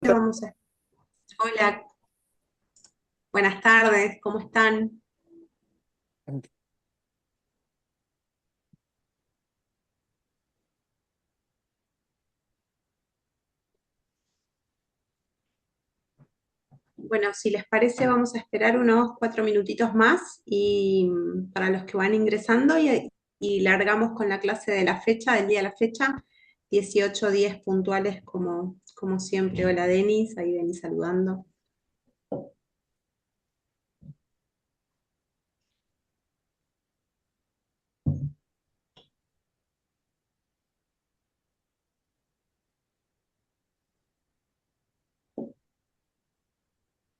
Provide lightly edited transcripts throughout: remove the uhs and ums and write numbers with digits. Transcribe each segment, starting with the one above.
Vamos a... Hola, buenas tardes, ¿cómo están? Bueno, si les parece, vamos a esperar unos 4 minutitos más y para los que van ingresando y largamos con la clase de la fecha, del día de la fecha, 18:10 puntuales como siempre. Hola Denis, ahí Denis saludando.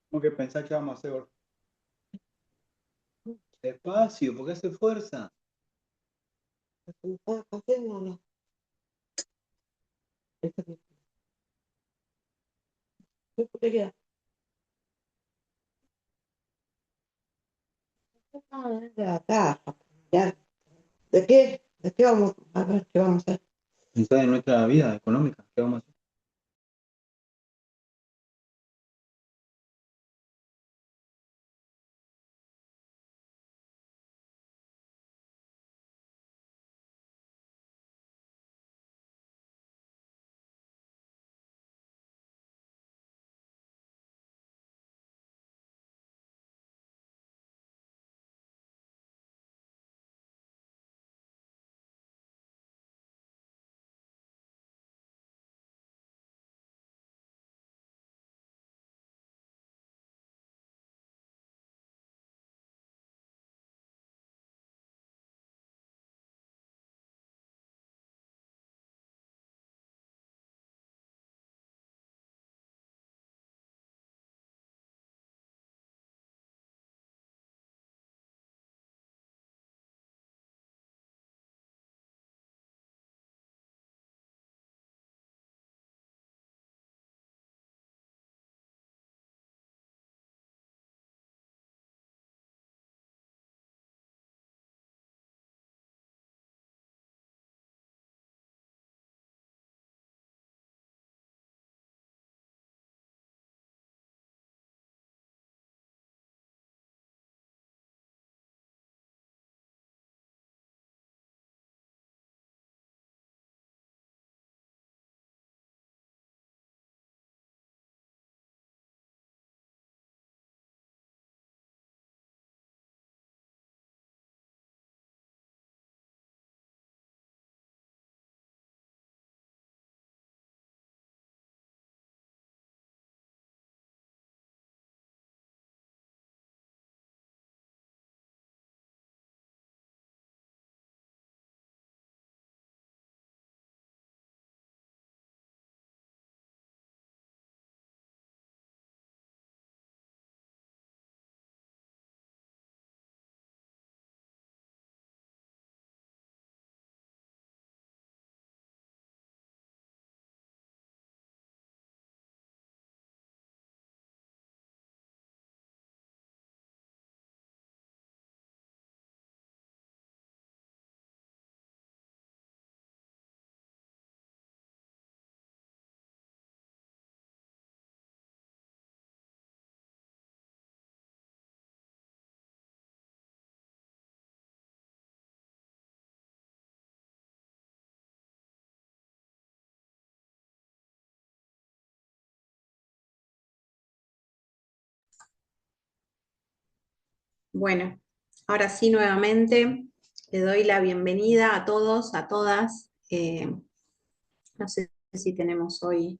Tengo que pensar qué vamos a hacer. Despacio, porque hace fuerza. ¿De qué? ¿De qué vamos a ver qué vamos a hacer? Pensar en nuestra vida económica, ¿qué vamos a hacer? Bueno, ahora sí nuevamente le doy la bienvenida a todos, a todas. No sé si tenemos hoy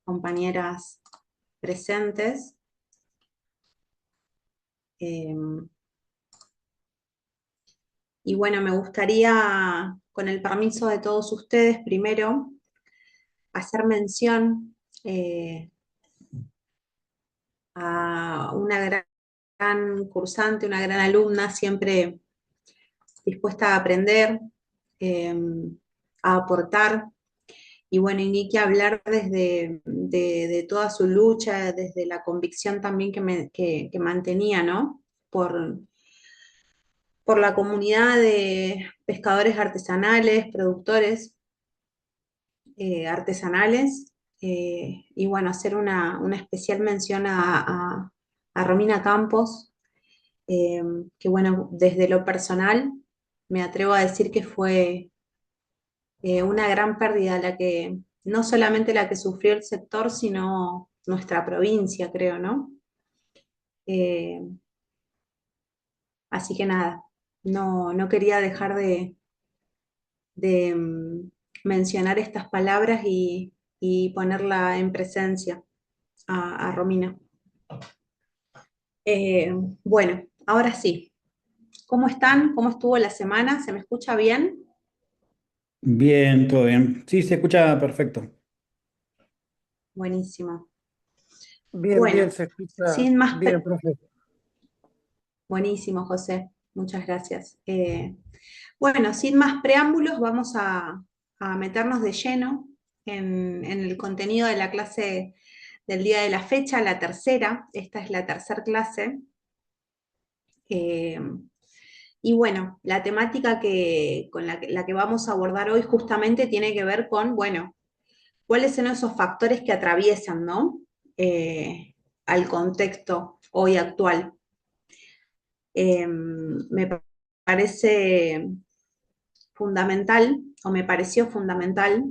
compañeras presentes. Eh, y bueno, me gustaría, con el permiso de todos ustedes, primero hacer mención a una gran cursante, una gran alumna, siempre dispuesta a aprender, eh, a aportar. Y bueno, y ni que hablar de toda su lucha, desde la convicción también que mantenía, ¿no? Por la comunidad de pescadores artesanales, productores artesanales. y bueno, hacer una especial mención a Romina Campos, eh, que bueno, desde lo personal me atrevo a decir que fue una gran pérdida la que, no solamente la que sufrió el sector, sino nuestra provincia, creo, ¿no? Eh, Así que nada, no quería dejar de mencionar estas palabras y ponerla en presencia a Romina. Eh, bueno, ahora sí, ¿cómo están? ¿Cómo estuvo la semana? ¿Se me escucha bien? Bien, todo bien. Sí, se escucha perfecto. Buenísimo. Bien, bien, Bueno, se escucha sin más, bien, profe. buenísimo, José. Muchas gracias. Bueno, sin más preámbulos, vamos a meternos de lleno en el contenido de la clase del día de la fecha, la tercera. Esta es la tercera clase. Eh, y bueno, la temática con la que vamos a abordar hoy justamente tiene que ver con, bueno, cuáles son esos factores que atraviesan, ¿no? Al contexto hoy actual. Me parece fundamental, o me pareció fundamental,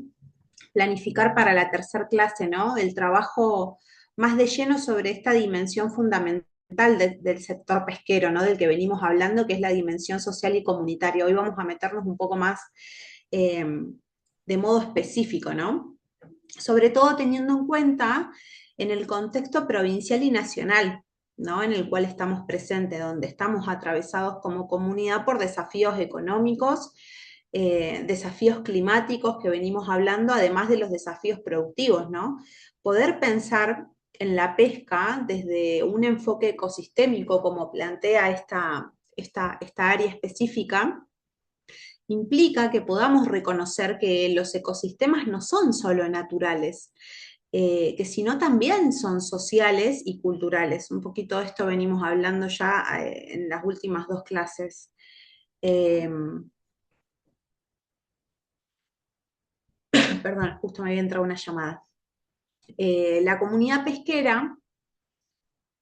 planificar para la tercera clase, ¿no? El trabajo más de lleno sobre esta dimensión fundamental del sector pesquero, ¿no? Del que venimos hablando, que es la dimensión social y comunitaria. Hoy vamos a meternos un poco más eh, de modo específico, ¿no? Sobre todo teniendo en cuenta en el contexto provincial y nacional, ¿no? En el cual estamos presentes, donde estamos atravesados como comunidad por desafíos económicos, desafíos climáticos que venimos hablando, además de los desafíos productivos, ¿no? Poder pensar en la pesca desde un enfoque ecosistémico, como plantea esta área específica, implica que podamos reconocer que los ecosistemas no son solo naturales, que sino también son sociales y culturales. Un poquito de esto venimos hablando ya en las últimas dos clases. Eh, Perdón, justo me había entrado una llamada. La comunidad pesquera,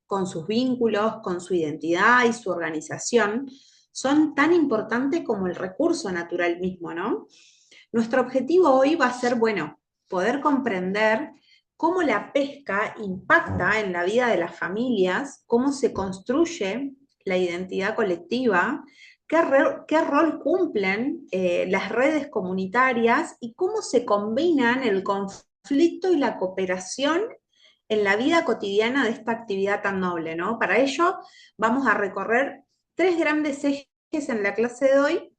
con sus vínculos, con su identidad y su organización, son tan importantes como el recurso natural mismo, ¿no? Nuestro objetivo hoy va a ser, bueno, poder comprender cómo la pesca impacta en la vida de las familias, cómo se construye la identidad colectiva, qué rol cumplen las redes comunitarias y cómo se combinan el conflicto y la cooperación en la vida cotidiana de esta actividad tan noble, ¿no? Para ello vamos a recorrer tres grandes ejes en la clase de hoy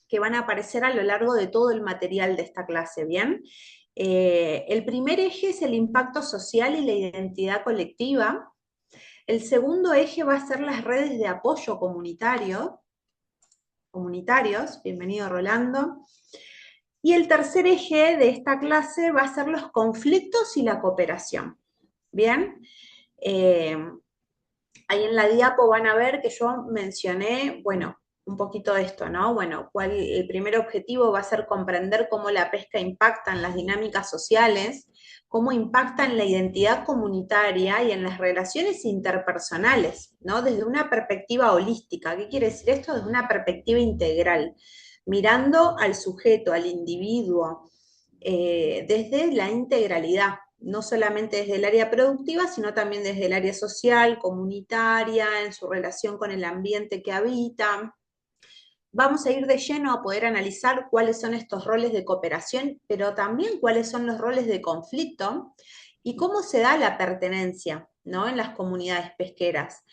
que van a aparecer a lo largo de todo el material de esta clase, ¿bien? El primer eje es el impacto social y la identidad colectiva. El segundo eje va a ser las redes de apoyo comunitarios, bienvenido Rolando. Y el tercer eje de esta clase va a ser los conflictos y la cooperación. Bien, ahí en la diapo van a ver que yo mencioné, bueno, un poquito de esto, ¿no? Bueno, el primer objetivo va a ser comprender cómo la pesca impacta en las dinámicas sociales, cómo impacta en la identidad comunitaria y en las relaciones interpersonales, ¿no? Desde una perspectiva holística. ¿Qué quiere decir esto? Desde una perspectiva integral, mirando al sujeto, al individuo, desde la integralidad, no solamente desde el área productiva, sino también desde el área social, comunitaria, en su relación con el ambiente que habita. Vamos a ir de lleno a poder analizar cuáles son estos roles de cooperación, pero también cuáles son los roles de conflicto y cómo se da la pertenencia, ¿no? En las comunidades pesqueras.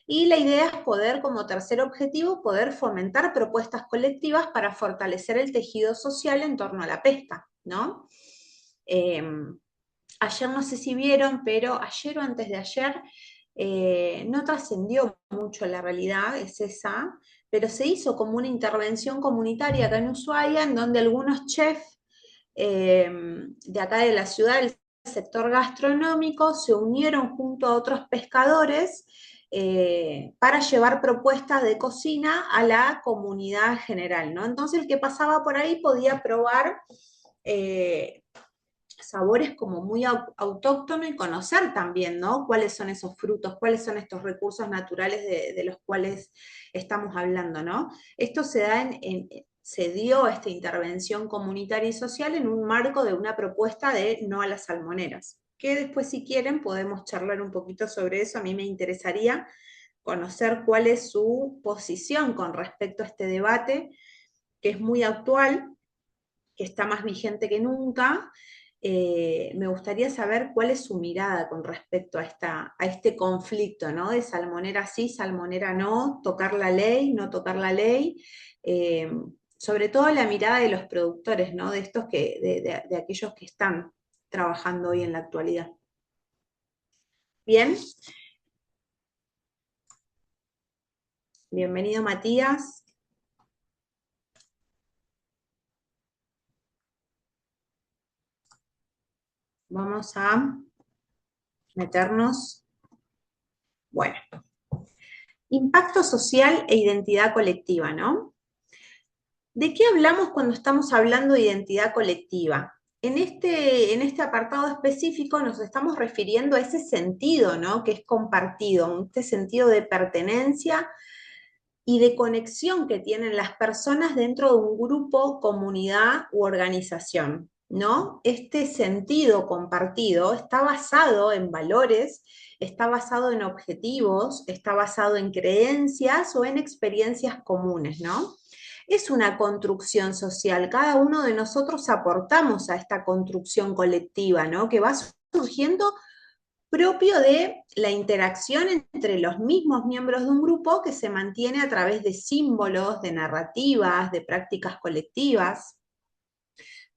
Y la idea es poder, como tercer objetivo, poder fomentar propuestas colectivas para fortalecer el tejido social en torno a la pesca, ¿no? Ayer no sé si vieron, pero ayer o antes de ayer no trascendió mucho la realidad, es esa, pero se hizo como una intervención comunitaria acá en Ushuaia, en donde algunos chefs de acá de la ciudad, del sector gastronómico, se unieron junto a otros pescadores para llevar propuestas de cocina a la comunidad general, ¿no? Entonces el que pasaba por ahí podía probar sabores como muy autóctono y conocer también, ¿no? Cuáles son esos frutos, cuáles son estos recursos naturales de los cuales estamos hablando, ¿no? Esto se da se dio esta intervención comunitaria y social en un marco de una propuesta de no a las salmoneras, que después si quieren podemos charlar un poquito sobre eso. A mí me interesaría conocer cuál es su posición con respecto a este debate, que es muy actual, que está más vigente que nunca. Me gustaría saber cuál es su mirada con respecto a este conflicto, ¿no? De salmonera sí, salmonera no, tocar la ley, no tocar la ley. Sobre todo la mirada de los productores, ¿no? De estos de aquellos que están trabajando hoy en la actualidad. Bien. Bienvenido, Matías. Vamos a meternos. Bueno, impacto social e identidad colectiva, ¿no? ¿De qué hablamos cuando estamos hablando de identidad colectiva? En este apartado específico nos estamos refiriendo a ese sentido, ¿no? Que es compartido, este sentido de pertenencia y de conexión que tienen las personas dentro de un grupo, comunidad u organización, ¿no? Este sentido compartido está basado en valores, está basado en objetivos, está basado en creencias o en experiencias comunes, ¿no? Es una construcción social, cada uno de nosotros aportamos a esta construcción colectiva, ¿no? Que va surgiendo propio de la interacción entre los mismos miembros de un grupo que se mantiene a través de símbolos, de narrativas, de prácticas colectivas.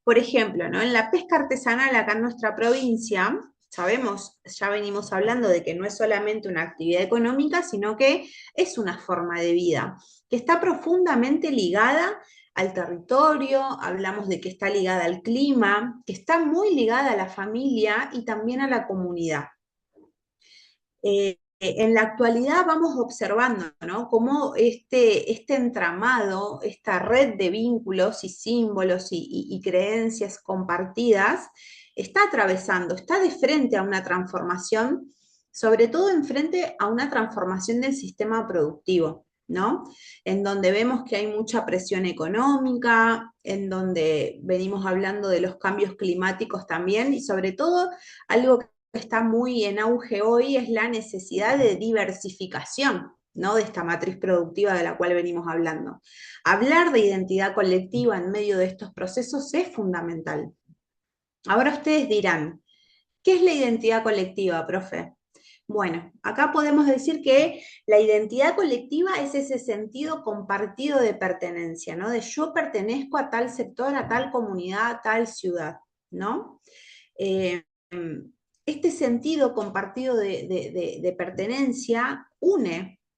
Por ejemplo, ¿no? En la pesca artesanal acá en nuestra provincia, sabemos, ya venimos hablando de que no es solamente una actividad económica, sino que es una forma de vida, que está profundamente ligada al territorio, hablamos de que está ligada al clima, que está muy ligada a la familia y también a la comunidad. En la actualidad vamos observando, ¿no? Cómo este entramado, esta red de vínculos y símbolos y creencias compartidas, está atravesando, está de frente a una transformación, sobre todo en frente a una transformación del sistema productivo, ¿no? En donde vemos que hay mucha presión económica, en donde venimos hablando de los cambios climáticos también, y sobre todo algo que está muy en auge hoy es la necesidad de diversificación, ¿no? De esta matriz productiva de la cual venimos hablando. Hablar de identidad colectiva en medio de estos procesos es fundamental. Ahora ustedes dirán, ¿qué es la identidad colectiva, profe? Bueno, acá podemos decir que la identidad colectiva es ese sentido compartido de pertenencia, ¿no? De yo pertenezco a tal sector, a tal comunidad, a tal ciudad, ¿no? Este sentido compartido de pertenencia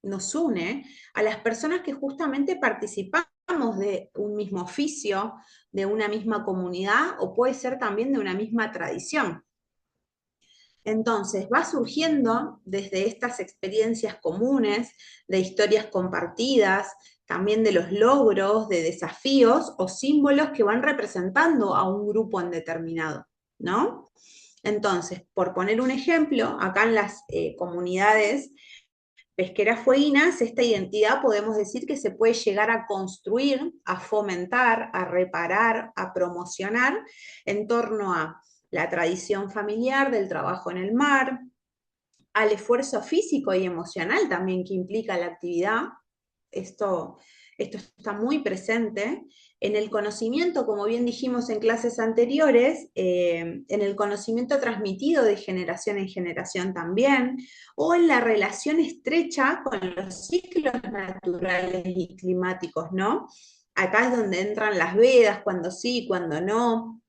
nos une a las personas que justamente participamos de un mismo oficio, de una misma comunidad o puede ser también de una misma tradición. Entonces, va surgiendo desde estas experiencias comunes, de historias compartidas, también de los logros, de desafíos o símbolos que van representando a un grupo en determinado, ¿no? Entonces, por poner un ejemplo, acá en las comunidades pesqueras fueguinas, esta identidad podemos decir que se puede llegar a construir, a fomentar, a reparar, a promocionar en torno a la tradición familiar del trabajo en el mar, al esfuerzo físico y emocional también que implica la actividad. Esto está muy presente. En el conocimiento, como bien dijimos en clases anteriores, en el conocimiento transmitido de generación en generación también, o en la relación estrecha con los ciclos naturales y climáticos, ¿no? Acá es donde entran las vedas, cuando sí, cuando no.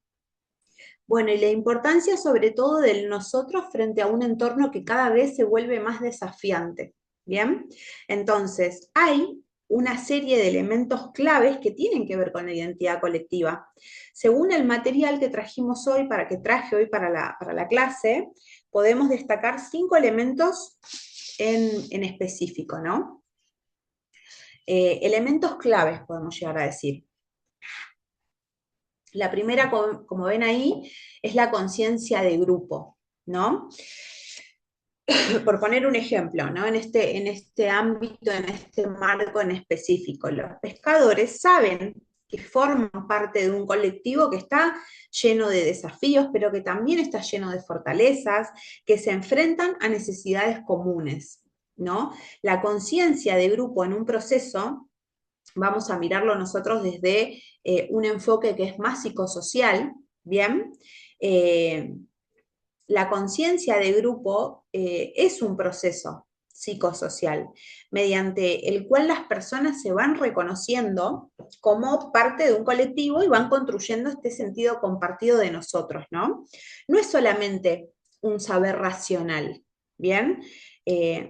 Bueno, y la importancia sobre todo del nosotros frente a un entorno que cada vez se vuelve más desafiante. ¿Bien? Entonces, hay una serie de elementos claves que tienen que ver con la identidad colectiva. Según el material que trajimos hoy, que traje hoy para la clase, podemos destacar 5 elementos en específico, ¿no? Elementos claves, podemos llegar a decir. La primera, como ven ahí, es la conciencia de grupo, ¿no? Por poner un ejemplo, ¿no? En este ámbito, en este marco en específico, los pescadores saben que forman parte de un colectivo que está lleno de desafíos, pero que también está lleno de fortalezas, que se enfrentan a necesidades comunes, ¿no? La conciencia de grupo en un proceso, vamos a mirarlo nosotros desde un enfoque que es más psicosocial, ¿bien? La conciencia de grupo es un proceso psicosocial, mediante el cual las personas se van reconociendo como parte de un colectivo y van construyendo este sentido compartido de nosotros, ¿no? No es solamente un saber racional, ¿bien?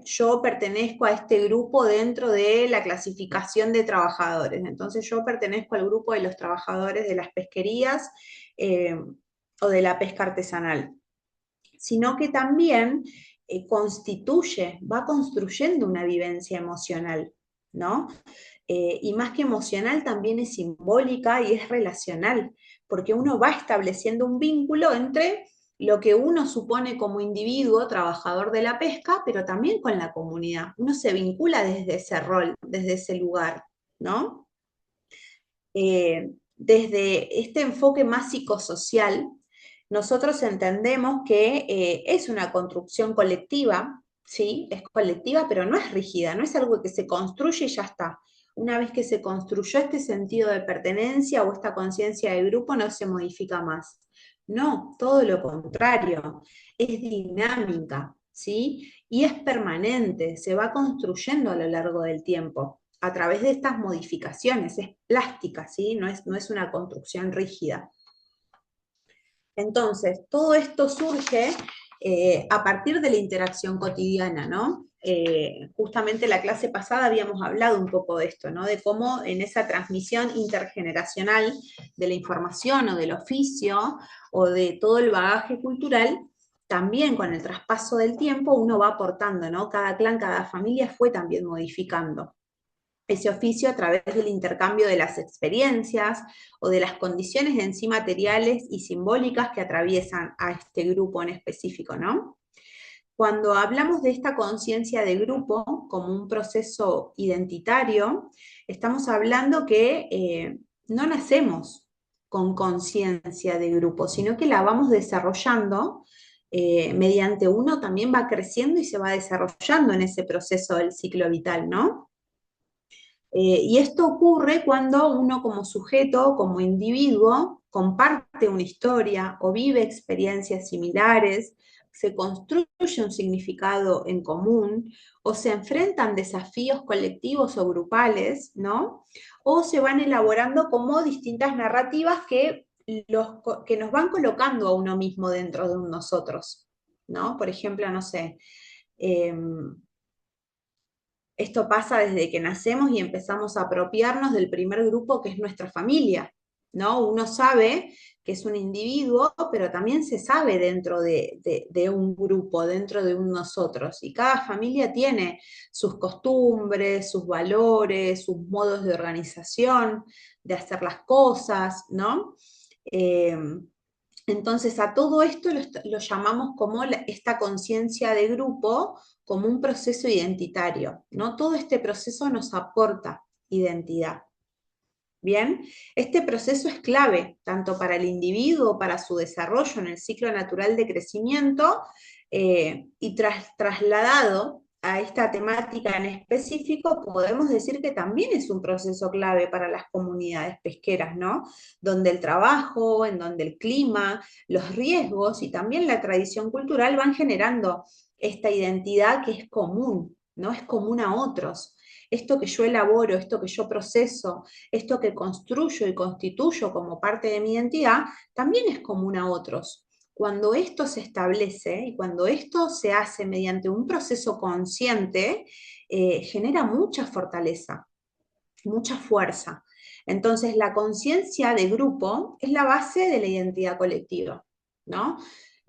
Yo pertenezco a este grupo dentro de la clasificación de trabajadores, entonces yo pertenezco al grupo de los trabajadores de las pesquerías o de la pesca artesanal, sino que también va construyendo una vivencia emocional, ¿no? Y más que emocional también es simbólica y es relacional, porque uno va estableciendo un vínculo entre lo que uno supone como individuo, trabajador de la pesca, pero también con la comunidad. Uno se vincula desde ese rol, desde ese lugar, ¿no? Desde este enfoque más psicosocial, nosotros entendemos que es una construcción colectiva, ¿sí? Es colectiva, pero no es rígida, no es algo que se construye y ya está. Una vez que se construyó este sentido de pertenencia o esta conciencia de grupo, no se modifica más. No, todo lo contrario, es dinámica, ¿sí? Y es permanente, se va construyendo a lo largo del tiempo a través de estas modificaciones, es plástica, ¿sí? No es una construcción rígida. Entonces, todo esto surge a partir de la interacción cotidiana, ¿no? Justamente la clase pasada habíamos hablado un poco de esto, ¿no? De cómo en esa transmisión intergeneracional de la información o del oficio o de todo el bagaje cultural, también con el traspaso del tiempo uno va aportando, ¿no? Cada clan, cada familia fue también modificando ese oficio a través del intercambio de las experiencias o de las condiciones en sí materiales y simbólicas que atraviesan a este grupo en específico, ¿no? Cuando hablamos de esta conciencia de grupo como un proceso identitario, estamos hablando que no nacemos con conciencia de grupo, sino que la vamos desarrollando mediante uno también va creciendo y se va desarrollando en ese proceso del ciclo vital, ¿no? Y esto ocurre cuando uno como sujeto, como individuo, comparte una historia o vive experiencias similares, se construye un significado en común o se enfrentan desafíos colectivos o grupales, ¿no? O se van elaborando como distintas narrativas que nos van colocando a uno mismo dentro de nosotros, ¿no? Por ejemplo, no sé, esto pasa desde que nacemos y empezamos a apropiarnos del primer grupo que es nuestra familia, ¿no? Uno sabe que es un individuo, pero también se sabe dentro de un grupo, dentro de un nosotros. Y cada familia tiene sus costumbres, sus valores, sus modos de organización, de hacer las cosas, ¿no? Entonces, a todo esto lo llamamos como esta conciencia de grupo, como un proceso identitario, ¿no? Todo este proceso nos aporta identidad. Bien, este proceso es clave tanto para el individuo, para su desarrollo en el ciclo natural de crecimiento, y trasladado a esta temática en específico, podemos decir que también es un proceso clave para las comunidades pesqueras, ¿no? Donde el trabajo, en donde el clima, los riesgos y también la tradición cultural van generando esta identidad que es común, ¿no? Es común a otros. Esto que yo elaboro, esto que yo proceso, esto que construyo y constituyo como parte de mi identidad, también es común a otros. Cuando esto se establece y cuando esto se hace mediante un proceso consciente, genera mucha fortaleza, mucha fuerza. Entonces, la conciencia de grupo es la base de la identidad colectiva, ¿no?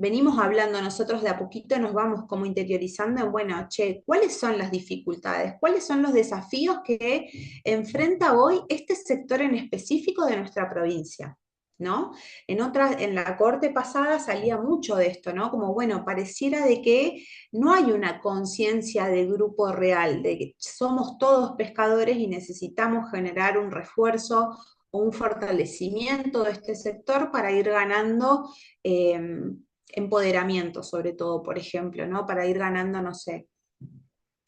Venimos hablando nosotros de a poquito, nos vamos como interiorizando en, bueno, che, ¿cuáles son las dificultades? ¿Cuáles son los desafíos que enfrenta hoy este sector en específico de nuestra provincia? ¿no? En la corte pasada salía mucho de esto, ¿no? Como, bueno, pareciera de que no hay una conciencia de grupo real, de que somos todos pescadores y necesitamos generar un refuerzo o un fortalecimiento de este sector para ir ganando empoderamiento, sobre todo, por ejemplo, ¿no? Para ir ganando, no sé,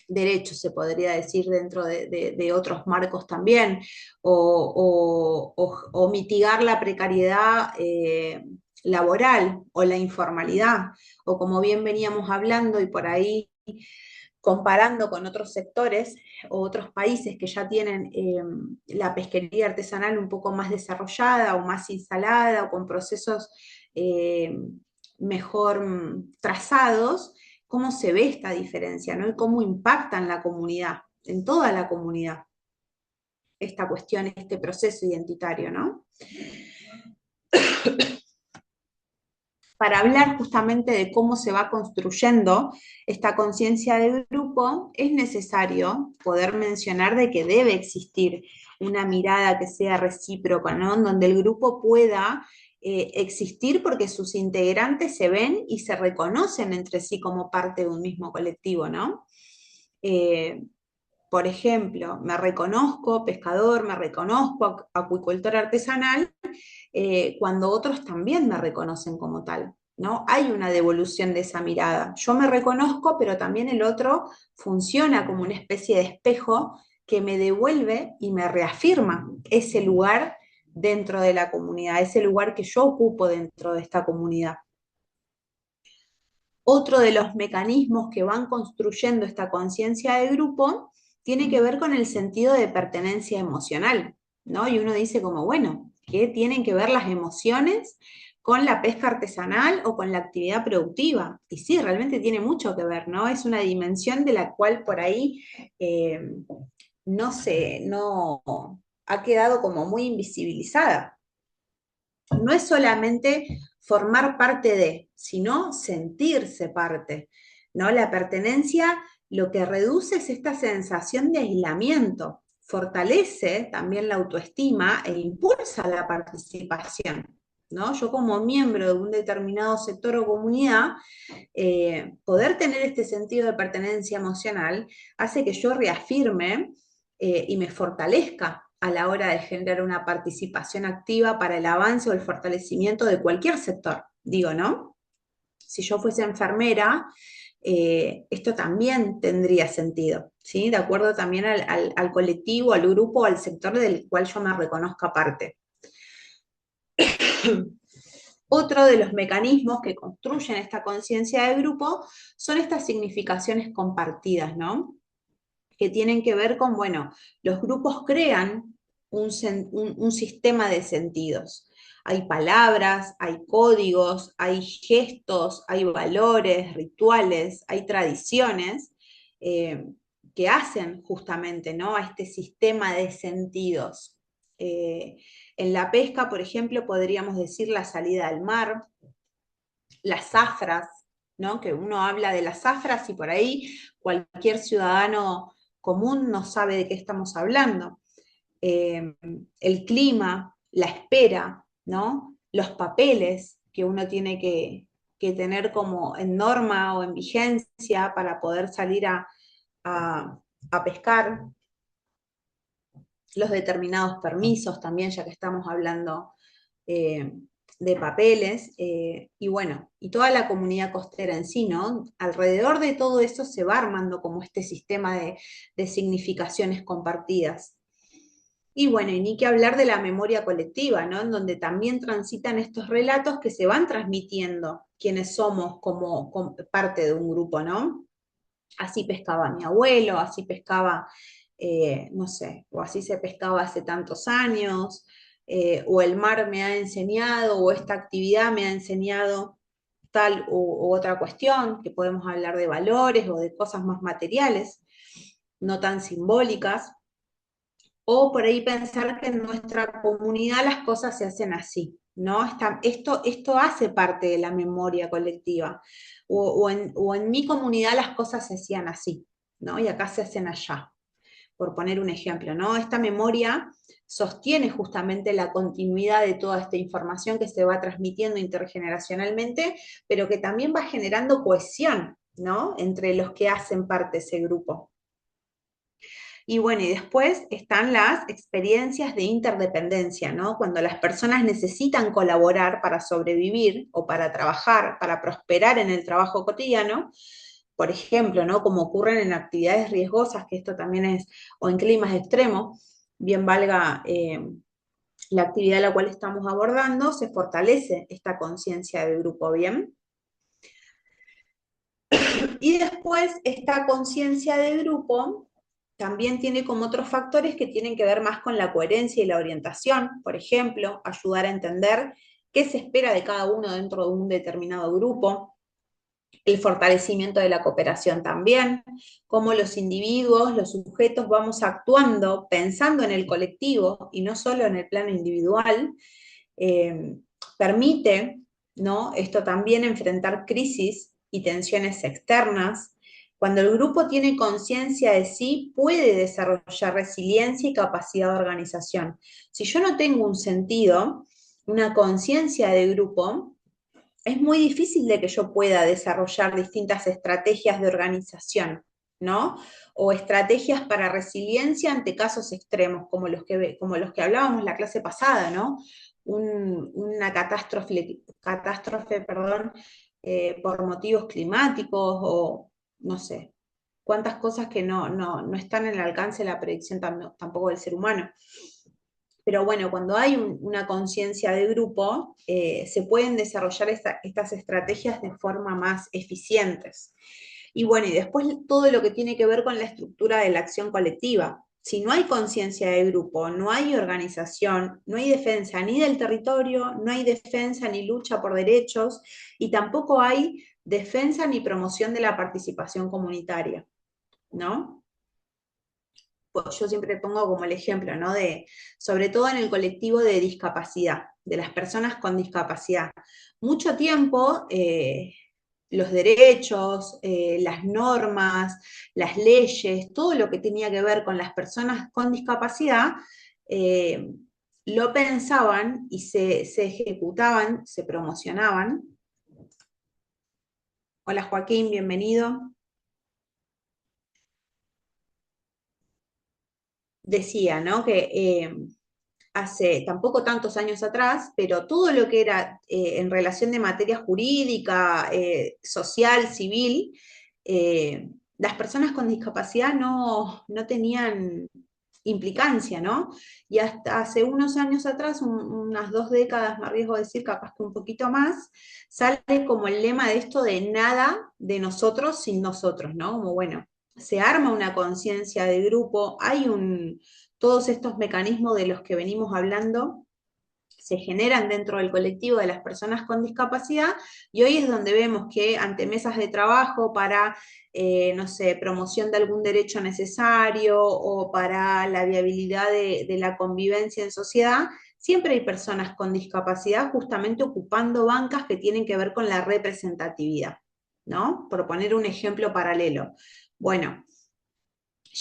derechos, se podría decir, dentro de otros marcos también, o mitigar la precariedad laboral o la informalidad, o como bien veníamos hablando y por ahí comparando con otros sectores o otros países que ya tienen la pesquería artesanal un poco más desarrollada o más instalada o con procesos eh, mejor trazados, cómo se ve esta diferencia, ¿no? Y cómo impacta en la comunidad, en toda la comunidad, esta cuestión, este proceso identitario, ¿no? Para hablar justamente de cómo se va construyendo esta conciencia de grupo, es necesario poder mencionar de que debe existir una mirada que sea recíproca, ¿no? Donde el grupo pueda existir porque sus integrantes se ven y se reconocen entre sí como parte de un mismo colectivo, ¿no? Eh, por ejemplo, me reconozco pescador, me reconozco acuicultor artesanal, cuando otros también me reconocen como tal, ¿no? Hay una devolución de esa mirada. Yo me reconozco, pero también el otro funciona como una especie de espejo que me devuelve y me reafirma ese lugar dentro de la comunidad, ese lugar que yo ocupo dentro de esta comunidad. Otro de los mecanismos que van construyendo esta conciencia de grupo tiene que ver con el sentido de pertenencia emocional, ¿no? Y uno dice como, bueno, ¿qué tienen que ver las emociones con la pesca artesanal o con la actividad productiva? Y sí, realmente tiene mucho que ver, ¿no? Es una dimensión de la cual por ahí no sé, no ha quedado como muy invisibilizada. No es solamente formar parte de, sino sentirse parte, ¿no? La pertenencia lo que reduce es esta sensación de aislamiento, fortalece también la autoestima e impulsa la participación, ¿no? Yo como miembro de un determinado sector o comunidad, poder tener este sentido de pertenencia emocional hace que yo reafirme y me fortalezca a la hora de generar una participación activa para el avance o el fortalecimiento de cualquier sector, digo, ¿no? Si yo fuese enfermera, esto también tendría sentido, ¿sí? De acuerdo también al colectivo, al grupo, al sector del cual yo me reconozca parte. Otro de los mecanismos que construyen esta conciencia de grupo son estas significaciones compartidas, ¿no? Que tienen que ver con, bueno, los grupos crean un sistema de sentidos. Hay palabras, hay códigos, hay gestos, hay valores, rituales, hay tradiciones eh, que hacen justamente, ¿no? A este sistema de sentidos. En la pesca, por ejemplo, podríamos decir la salida al mar, las zafras, ¿no? Que uno habla de las zafras y por ahí cualquier ciudadano común no sabe de qué estamos hablando. El clima, la espera, ¿no? Los papeles que uno tiene que tener como en norma o en vigencia para poder salir a pescar, los determinados permisos también, ya que estamos hablando eh, de papeles, y bueno, y toda la comunidad costera en sí, ¿no? Alrededor de todo eso se va armando como este sistema de significaciones compartidas. Y bueno, y ni que hablar de la memoria colectiva, ¿no? En donde también transitan estos relatos que se van transmitiendo quienes somos como parte de un grupo, ¿no? Así pescaba mi abuelo, así pescaba, no sé, o así se pescaba hace tantos años, o el mar me ha enseñado, o esta actividad me ha enseñado tal u otra cuestión, que podemos hablar de valores o de cosas más materiales, no tan simbólicas, o por ahí pensar que en nuestra comunidad las cosas se hacen así, ¿no? Esto hace parte de la memoria colectiva, o en mi comunidad las cosas se hacían así, ¿no? Y acá se hacen allá. por poner un ejemplo, ¿no? Esta memoria sostiene justamente la continuidad de toda esta información que se va transmitiendo intergeneracionalmente, pero que también va generando cohesión, ¿no? Entre los que hacen parte de ese grupo. Y bueno, y después están las experiencias de interdependencia, ¿no? Cuando las personas necesitan colaborar para sobrevivir o para trabajar, para prosperar en el trabajo cotidiano, por ejemplo, ¿no? Como ocurren en actividades riesgosas, que esto también es, o en climas extremos, bien valga la actividad a la cual estamos abordando, se fortalece esta conciencia de grupo, ¿bien? Y después, esta conciencia de grupo también tiene como otros factores que tienen que ver más con la coherencia y la orientación, por ejemplo, ayudar a entender qué se espera de cada uno dentro de un determinado grupo, el fortalecimiento de la cooperación también, cómo los individuos, los sujetos vamos actuando pensando en el colectivo y no solo en el plano individual, eh, permite, ¿no? Esto también enfrentar crisis y tensiones externas. Cuando el grupo tiene conciencia de sí, puede desarrollar resiliencia y capacidad de organización. Si yo no tengo un sentido, una conciencia de grupo, es muy difícil de que yo pueda desarrollar distintas estrategias de organización, ¿no? O estrategias para resiliencia ante casos extremos, como los que hablábamos la clase pasada, ¿no? Una catástrofe, perdón, por motivos climáticos o no sé, cuántas cosas que no están en el alcance de la predicción tampoco del ser humano. Pero bueno, cuando hay una conciencia de grupo, se pueden desarrollar estas estrategias de forma más eficientes. Y bueno, y después todo lo que tiene que ver con la estructura de la acción colectiva. Si no hay conciencia de grupo, no hay organización, no hay defensa ni del territorio, no hay defensa ni lucha por derechos, y tampoco hay defensa ni promoción de la participación comunitaria, ¿no? Pues yo siempre pongo como el ejemplo, ¿no? Sobre todo en el colectivo de discapacidad, de las personas con discapacidad. Mucho tiempo los derechos, las normas, las leyes, todo lo que tenía que ver con las personas con discapacidad, eh, lo pensaban y se ejecutaban, se promocionaban. Hola Joaquín, bienvenido. Decía, ¿no? Que hace tampoco tantos años atrás, pero todo lo que era en relación de materia jurídica, social, civil, las personas con discapacidad no tenían implicancia, ¿no? Y hasta hace unos años atrás, unas 2 décadas, me arriesgo a decir, capaz que un poquito más, sale como el lema de esto de nada de nosotros sin nosotros, ¿no? Como bueno, se arma una conciencia de grupo, todos estos mecanismos de los que venimos hablando se generan dentro del colectivo de las personas con discapacidad, y hoy es donde vemos que ante mesas de trabajo para, no sé, promoción de algún derecho necesario o para la viabilidad de la convivencia en sociedad, siempre hay personas con discapacidad justamente ocupando bancas que tienen que ver con la representatividad, ¿no? Por poner un ejemplo paralelo. Bueno,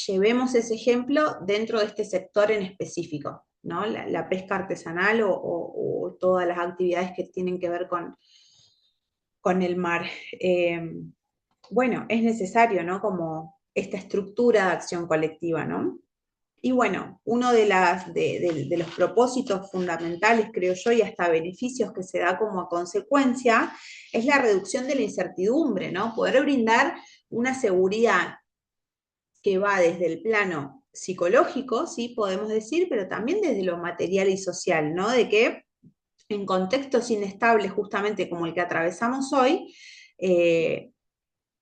llevemos ese ejemplo dentro de este sector en específico, ¿no? La pesca artesanal o todas las actividades que tienen que ver con el mar. Bueno, es necesario, ¿no? Como esta estructura de acción colectiva, ¿no? Y bueno, uno de los propósitos fundamentales, creo yo, y hasta beneficios que se da como consecuencia, es la reducción de la incertidumbre, ¿no? Poder brindar una seguridad que va desde el plano psicológico, sí, podemos decir, pero también desde lo material y social, ¿no? De que en contextos inestables, justamente como el que atravesamos hoy,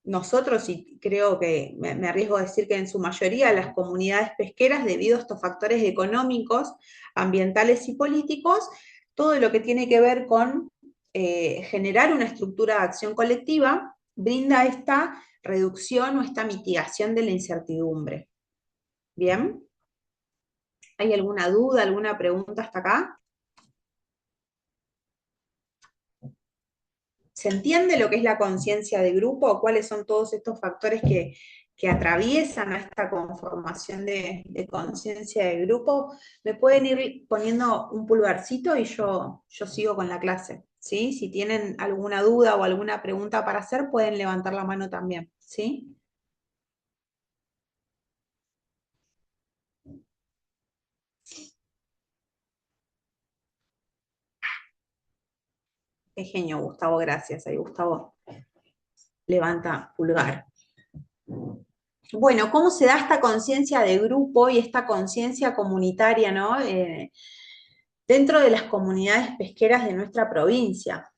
nosotros, y creo que me arriesgo a decir que en su mayoría las comunidades pesqueras, debido a estos factores económicos, ambientales y políticos, todo lo que tiene que ver con generar una estructura de acción colectiva, brinda esta reducción o esta mitigación de la incertidumbre. ¿Bien? ¿Hay alguna duda, alguna pregunta hasta acá? ¿Se entiende lo que es la conciencia de grupo? ¿Cuáles son todos estos factores que atraviesan a esta conformación de conciencia de grupo, me pueden ir poniendo un pulgarcito y yo sigo con la clase, ¿sí? Si tienen alguna duda o alguna pregunta para hacer, pueden levantar la mano también, ¿sí? Qué genio, Gustavo, gracias. Ahí Gustavo levanta pulgar. Bueno, ¿cómo se da esta conciencia de grupo y esta conciencia comunitaria, ¿no? Dentro de las comunidades pesqueras de nuestra provincia.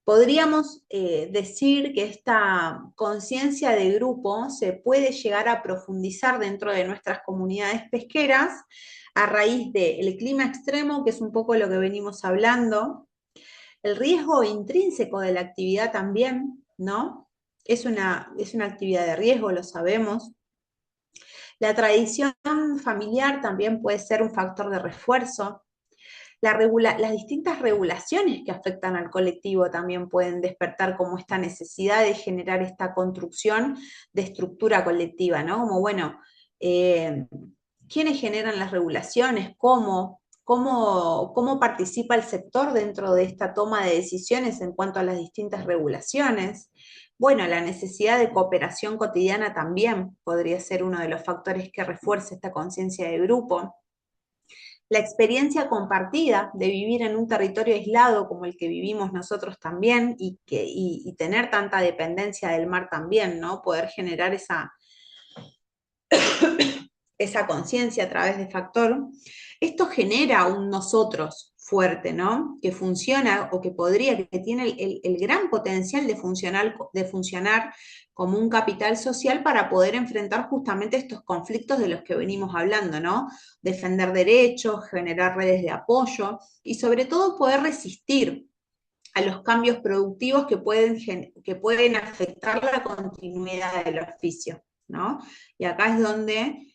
Podríamos decir que esta conciencia de grupo se puede llegar a profundizar dentro de nuestras comunidades pesqueras a raíz del clima extremo, que es un poco lo que venimos hablando, el riesgo intrínseco de la actividad también, ¿no? Es una actividad de riesgo, lo sabemos. La tradición familiar también puede ser un factor de refuerzo. Las distintas regulaciones que afectan al colectivo también pueden despertar como esta necesidad de generar esta construcción de estructura colectiva, ¿no? Como, bueno, ¿quiénes generan las regulaciones? ¿Cómo participa el sector dentro de esta toma de decisiones en cuanto a las distintas regulaciones? Bueno, la necesidad de cooperación cotidiana también podría ser uno de los factores que refuerce esta conciencia de grupo. La experiencia compartida de vivir en un territorio aislado como el que vivimos nosotros también y tener tanta dependencia del mar también, ¿no? Poder generar esa conciencia a través de factor. Esto genera un nosotros fuerte, ¿no? Que funciona o que tiene el gran potencial de funcionar como un capital social para poder enfrentar justamente estos conflictos de los que venimos hablando, ¿no? Defender derechos, generar redes de apoyo y sobre todo poder resistir a los cambios productivos que pueden afectar la continuidad del oficio, ¿no? Y acá es donde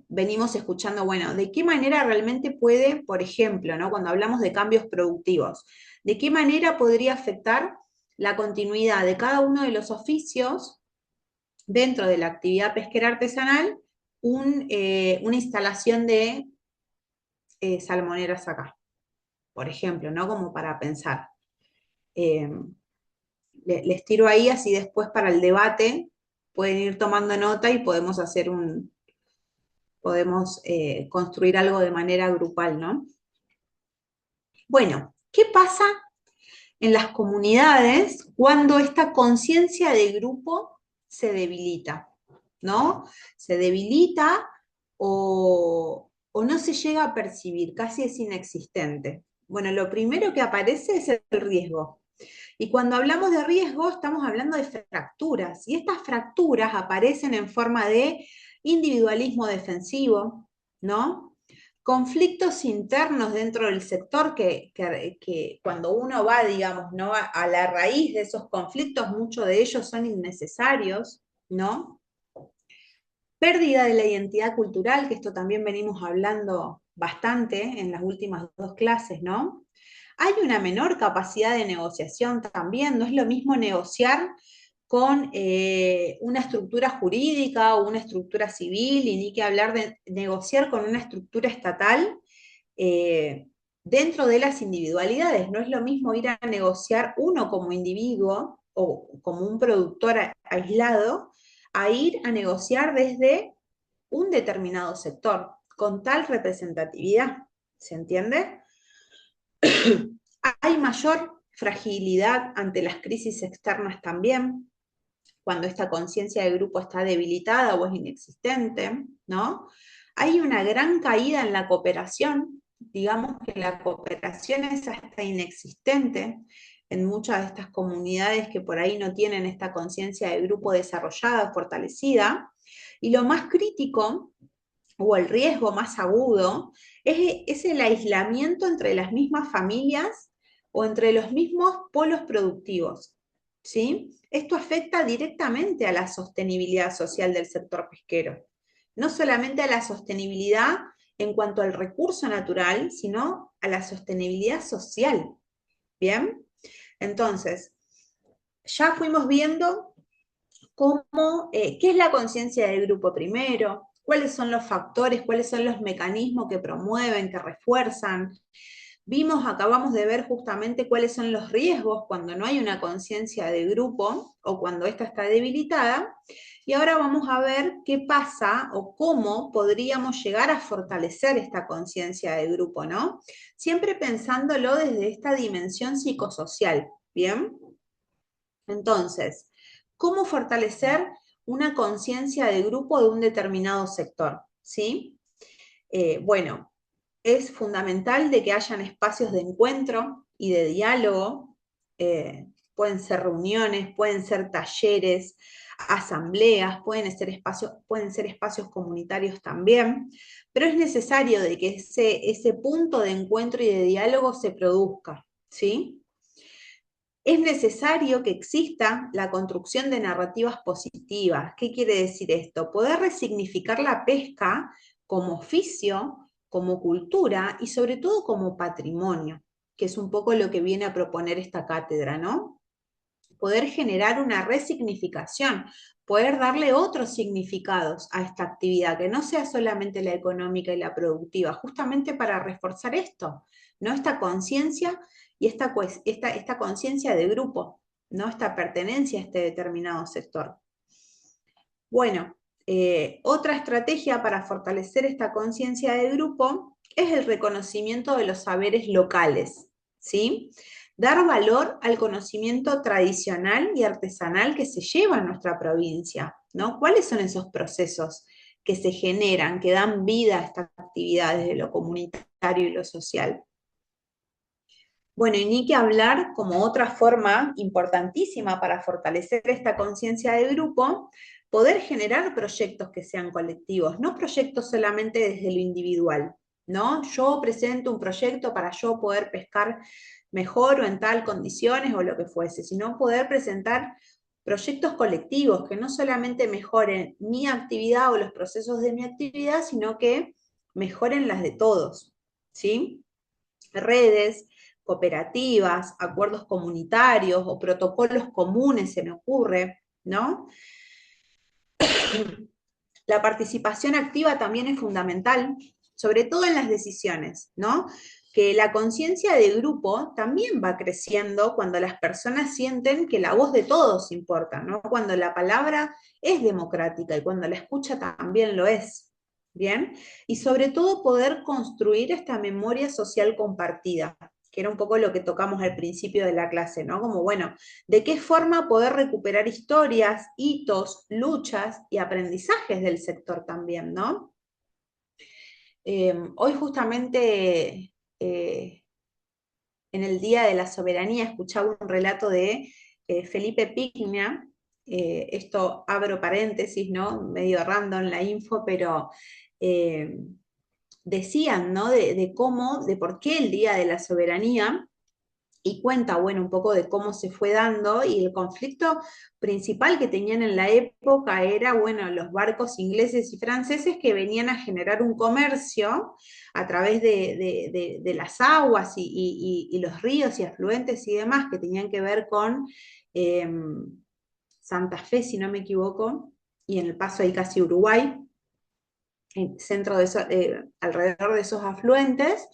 venimos escuchando, bueno, ¿de qué manera realmente puede, por ejemplo, ¿no? Cuando hablamos de cambios productivos, ¿de qué manera podría afectar la continuidad de cada uno de los oficios dentro de la actividad pesquera artesanal una instalación de salmoneras acá, por ejemplo, ¿no? Como para pensar. Les tiro ahí, así después para el debate pueden ir tomando nota y podemos construir algo de manera grupal, ¿no? Bueno, ¿qué pasa en las comunidades cuando esta conciencia de grupo se debilita? ¿No? Se debilita o no se llega a percibir, casi es inexistente. Bueno, lo primero que aparece es el riesgo. Y cuando hablamos de riesgo, estamos hablando de fracturas, y estas fracturas aparecen en forma de individualismo defensivo, ¿no? Conflictos internos dentro del sector que cuando uno va, digamos, ¿no? a la raíz de esos conflictos, muchos de ellos son innecesarios, ¿no? Pérdida de la identidad cultural, que esto también venimos hablando bastante en las últimas 2 clases, ¿no? Hay una menor capacidad de negociación también, no es lo mismo negociar con una estructura jurídica o una estructura civil, y ni que hablar de negociar con una estructura estatal dentro de las individualidades. No es lo mismo ir a negociar uno como individuo o como un productor aislado, a ir a negociar desde un determinado sector, con tal representatividad. ¿Se entiende? Hay mayor fragilidad ante las crisis externas también, cuando esta conciencia de grupo está debilitada o es inexistente, ¿no? Hay una gran caída en la cooperación, digamos que la cooperación es hasta inexistente en muchas de estas comunidades que por ahí no tienen esta conciencia de grupo desarrollada, fortalecida, y lo más crítico o el riesgo más agudo es el aislamiento entre las mismas familias o entre los mismos polos productivos, ¿sí? Esto afecta directamente a la sostenibilidad social del sector pesquero, no solamente a la sostenibilidad en cuanto al recurso natural, sino a la sostenibilidad social, ¿bien? Entonces, ya fuimos viendo ¿Qué es la conciencia del grupo primero? ¿Cuáles son los factores, cuáles son los mecanismos que promueven, que refuerzan? Acabamos de ver justamente cuáles son los riesgos cuando no hay una conciencia de grupo o cuando ésta está debilitada. Y ahora vamos a ver qué pasa o cómo podríamos llegar a fortalecer esta conciencia de grupo, ¿no? Siempre pensándolo desde esta dimensión psicosocial, ¿bien? Entonces, ¿cómo fortalecer una conciencia de grupo de un determinado sector? ¿Sí? Bueno, es fundamental de que hayan espacios de encuentro y de diálogo, pueden ser reuniones, pueden ser talleres, asambleas, pueden ser espacios comunitarios también, pero es necesario de que ese punto de encuentro y de diálogo se produzca, ¿sí? Es necesario que exista la construcción de narrativas positivas. ¿Qué quiere decir esto? Poder resignificar la pesca como oficio, como cultura y sobre todo como patrimonio, que es un poco lo que viene a proponer esta cátedra, ¿no? Poder generar una resignificación, poder darle otros significados a esta actividad, que no sea solamente la económica y la productiva, justamente para reforzar esto, ¿no? Esta conciencia y esta conciencia de grupo, ¿no? Esta pertenencia a este determinado sector. Bueno, otra estrategia para fortalecer esta conciencia de grupo es el reconocimiento de los saberes locales, ¿sí? Dar valor al conocimiento tradicional y artesanal que se lleva en nuestra provincia, ¿no? ¿Cuáles son esos procesos que se generan, que dan vida a estas actividades de lo comunitario y lo social? Bueno, y ni que hablar como otra forma importantísima para fortalecer esta conciencia de grupo, poder generar proyectos que sean colectivos, no proyectos solamente desde lo individual, ¿no? Yo presento un proyecto para yo poder pescar mejor o en tal condiciones o lo que fuese, sino poder presentar proyectos colectivos que no solamente mejoren mi actividad o los procesos de mi actividad, sino que mejoren las de todos, ¿sí? Redes, cooperativas, acuerdos comunitarios o protocolos comunes, se me ocurre, ¿no? La participación activa también es fundamental, sobre todo en las decisiones, ¿no? Que la conciencia de grupo también va creciendo cuando las personas sienten que la voz de todos importa, ¿no? Cuando la palabra es democrática y cuando la escucha también lo es, ¿bien? Y sobre todo poder construir esta memoria social compartida, que era un poco lo que tocamos al principio de la clase, ¿no? Como, bueno, ¿de qué forma poder recuperar historias, hitos, luchas y aprendizajes del sector también, ¿no? Hoy justamente en el Día de la Soberanía escuchaba un relato de Felipe Pigna, esto abro paréntesis, ¿no? Medio random la info, pero eh, decían, ¿no? De cómo, de por qué el Día de la Soberanía, y cuenta, bueno, un poco de cómo se fue dando, y el conflicto principal que tenían en la época era, bueno, los barcos ingleses y franceses que venían a generar un comercio a través de las aguas y los ríos y afluentes y demás, que tenían que ver con eh, Santa Fe, si no me equivoco, y en el paso ahí casi Uruguay, centro de alrededor de esos afluentes,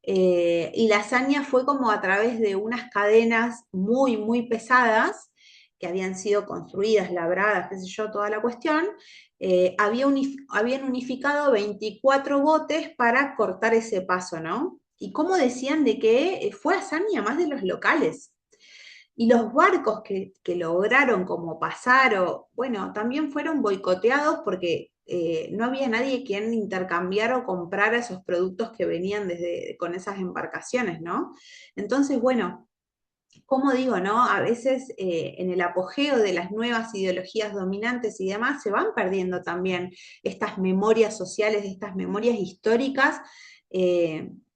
y la hazaña fue como a través de unas cadenas muy, muy pesadas, que habían sido construidas, labradas, qué sé yo, toda la cuestión, habían unificado 24 botes para cortar ese paso, ¿no? Y cómo decían de que fue hazaña más de los locales. Y los barcos que lograron como pasar, o, bueno, también fueron boicoteados porque no había nadie quien intercambiara o comprara esos productos que venían con esas embarcaciones, ¿no? Entonces, bueno, como digo, ¿no? A veces en el apogeo de las nuevas ideologías dominantes y demás, se van perdiendo también estas memorias sociales, estas memorias históricas,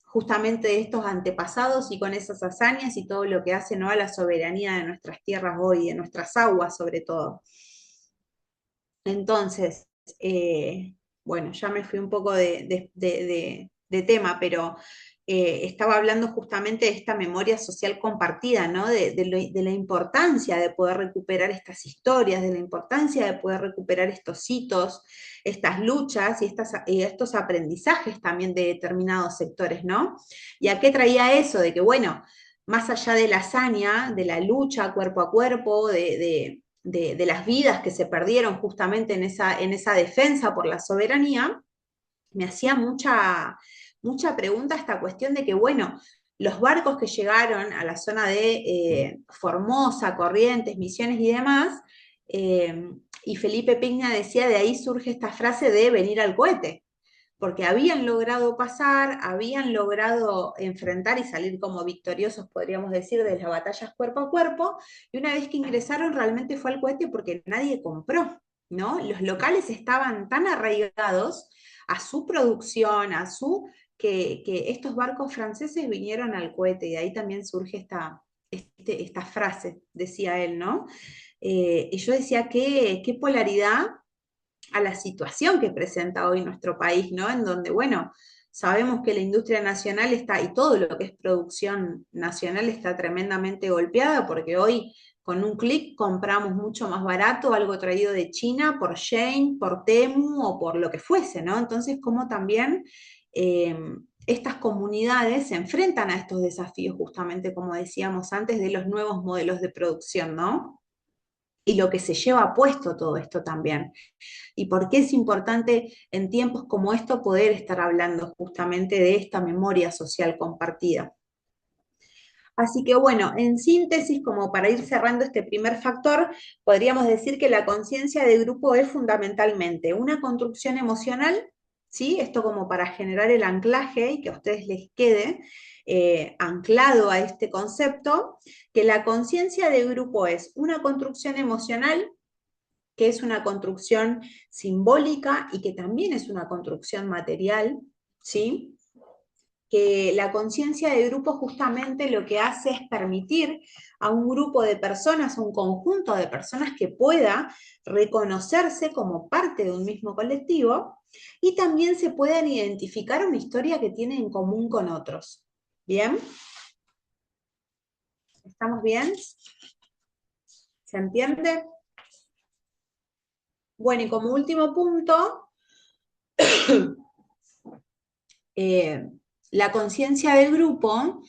justamente de estos antepasados y con esas hazañas y todo lo que hace, ¿no? A la soberanía de nuestras tierras hoy, de nuestras aguas sobre todo. Entonces, bueno, ya me fui un poco de tema, pero estaba hablando justamente de esta memoria social compartida, ¿no? De la importancia de poder recuperar estas historias, de la importancia de poder recuperar estos hitos, estas luchas y estos aprendizajes también de determinados sectores, ¿no? ¿Y a qué traía eso? De que, bueno, más allá de la hazaña, de la lucha cuerpo a cuerpo, de las vidas que se perdieron justamente en esa defensa por la soberanía, me hacía mucha pregunta esta cuestión de que, bueno, los barcos que llegaron a la zona de Formosa, Corrientes, Misiones y demás, y Felipe Piña decía, de ahí surge esta frase de venir al cohete, porque habían logrado pasar, habían logrado enfrentar y salir como victoriosos, podríamos decir, de las batallas cuerpo a cuerpo, y una vez que ingresaron realmente fue al cohete porque nadie compró, ¿no? Los locales estaban tan arraigados a su producción, que estos barcos franceses vinieron al cohete, y de ahí también surge esta frase, decía él, ¿no? Y yo decía, qué polaridad a la situación que presenta hoy nuestro país, ¿no? En donde, bueno, sabemos que la industria nacional está, y todo lo que es producción nacional está tremendamente golpeada, porque hoy con un clic compramos mucho más barato algo traído de China por Shein, por Temu o por lo que fuese, ¿no? Entonces, como también estas comunidades se enfrentan a estos desafíos, justamente como decíamos antes, de los nuevos modelos de producción, ¿no? Y lo que se lleva puesto todo esto también. Y por qué es importante en tiempos como estos poder estar hablando justamente de esta memoria social compartida. Así que bueno, en síntesis, como para ir cerrando este primer factor, podríamos decir que la conciencia de grupo es fundamentalmente una construcción emocional, ¿sí? Esto como para generar el anclaje y que a ustedes les quede anclado a este concepto, que la conciencia de grupo es una construcción emocional, que es una construcción simbólica y que también es una construcción material, ¿sí? Que la conciencia de grupo justamente lo que hace es permitir a un grupo de personas, a un conjunto de personas que pueda reconocerse como parte de un mismo colectivo y también se puedan identificar una historia que tiene en común con otros. ¿Bien? ¿Estamos bien? ¿Se entiende? Bueno, y como último punto, la conciencia del grupo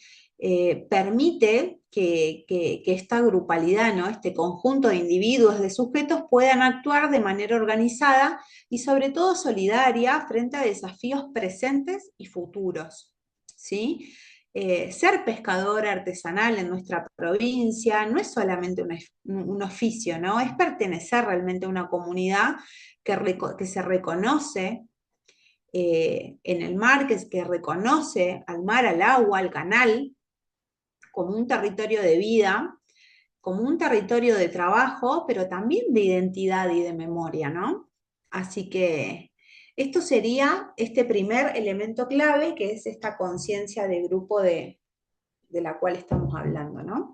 permite que esta grupalidad, ¿no? Este conjunto de individuos, de sujetos, puedan actuar de manera organizada y sobre todo solidaria frente a desafíos presentes y futuros, ¿sí? Ser pescador artesanal en nuestra provincia no es solamente un oficio, ¿no? Es pertenecer realmente a una comunidad que se reconoce en el mar, que reconoce al mar, al agua, al canal, como un territorio de vida, como un territorio de trabajo, pero también de identidad y de memoria, ¿no? Así que esto sería este primer elemento clave, que es esta conciencia de grupo de la cual estamos hablando, ¿no?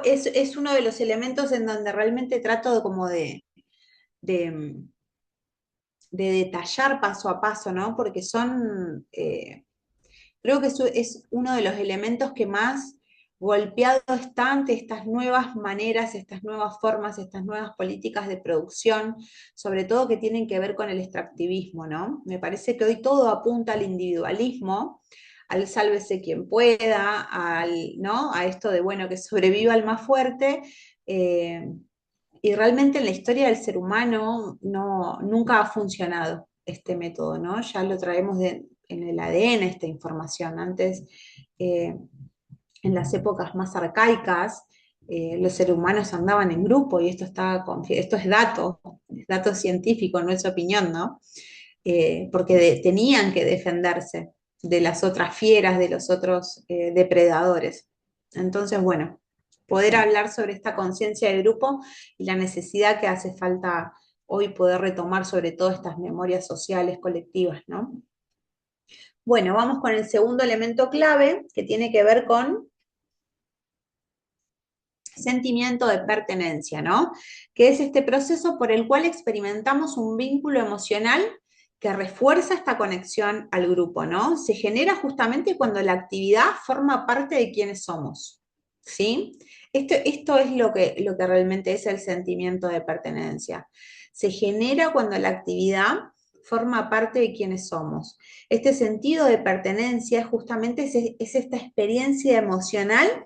Es uno de los elementos en donde realmente trato de, de detallar paso a paso, ¿no? Porque creo que eso es uno de los elementos que más golpeado está ante estas nuevas maneras, estas nuevas formas, estas nuevas políticas de producción, sobre todo que tienen que ver con el extractivismo, ¿no? Me parece que hoy todo apunta al individualismo, al sálvese quien pueda, ¿no? A esto de, bueno, que sobreviva el más fuerte, y realmente en la historia del ser humano nunca ha funcionado este método, ¿no? Ya lo traemos en el ADN esta información. Antes, en las épocas más arcaicas, los seres humanos andaban en grupo y esto es dato científico, no es opinión, ¿no? Porque tenían que defenderse de las otras fieras, de los otros depredadores. Entonces, bueno, poder hablar sobre esta conciencia de grupo y la necesidad que hace falta hoy poder retomar sobre todo estas memorias sociales colectivas, ¿no? Bueno, vamos con el segundo elemento clave, que tiene que ver con sentimiento de pertenencia, ¿no? Que es este proceso por el cual experimentamos un vínculo emocional que refuerza esta conexión al grupo, ¿no? Se genera justamente cuando la actividad forma parte de quienes somos, ¿sí? Esto es lo que realmente es el sentimiento de pertenencia. Se genera cuando la actividad forma parte de quienes somos. Este sentido de pertenencia justamente es esta experiencia emocional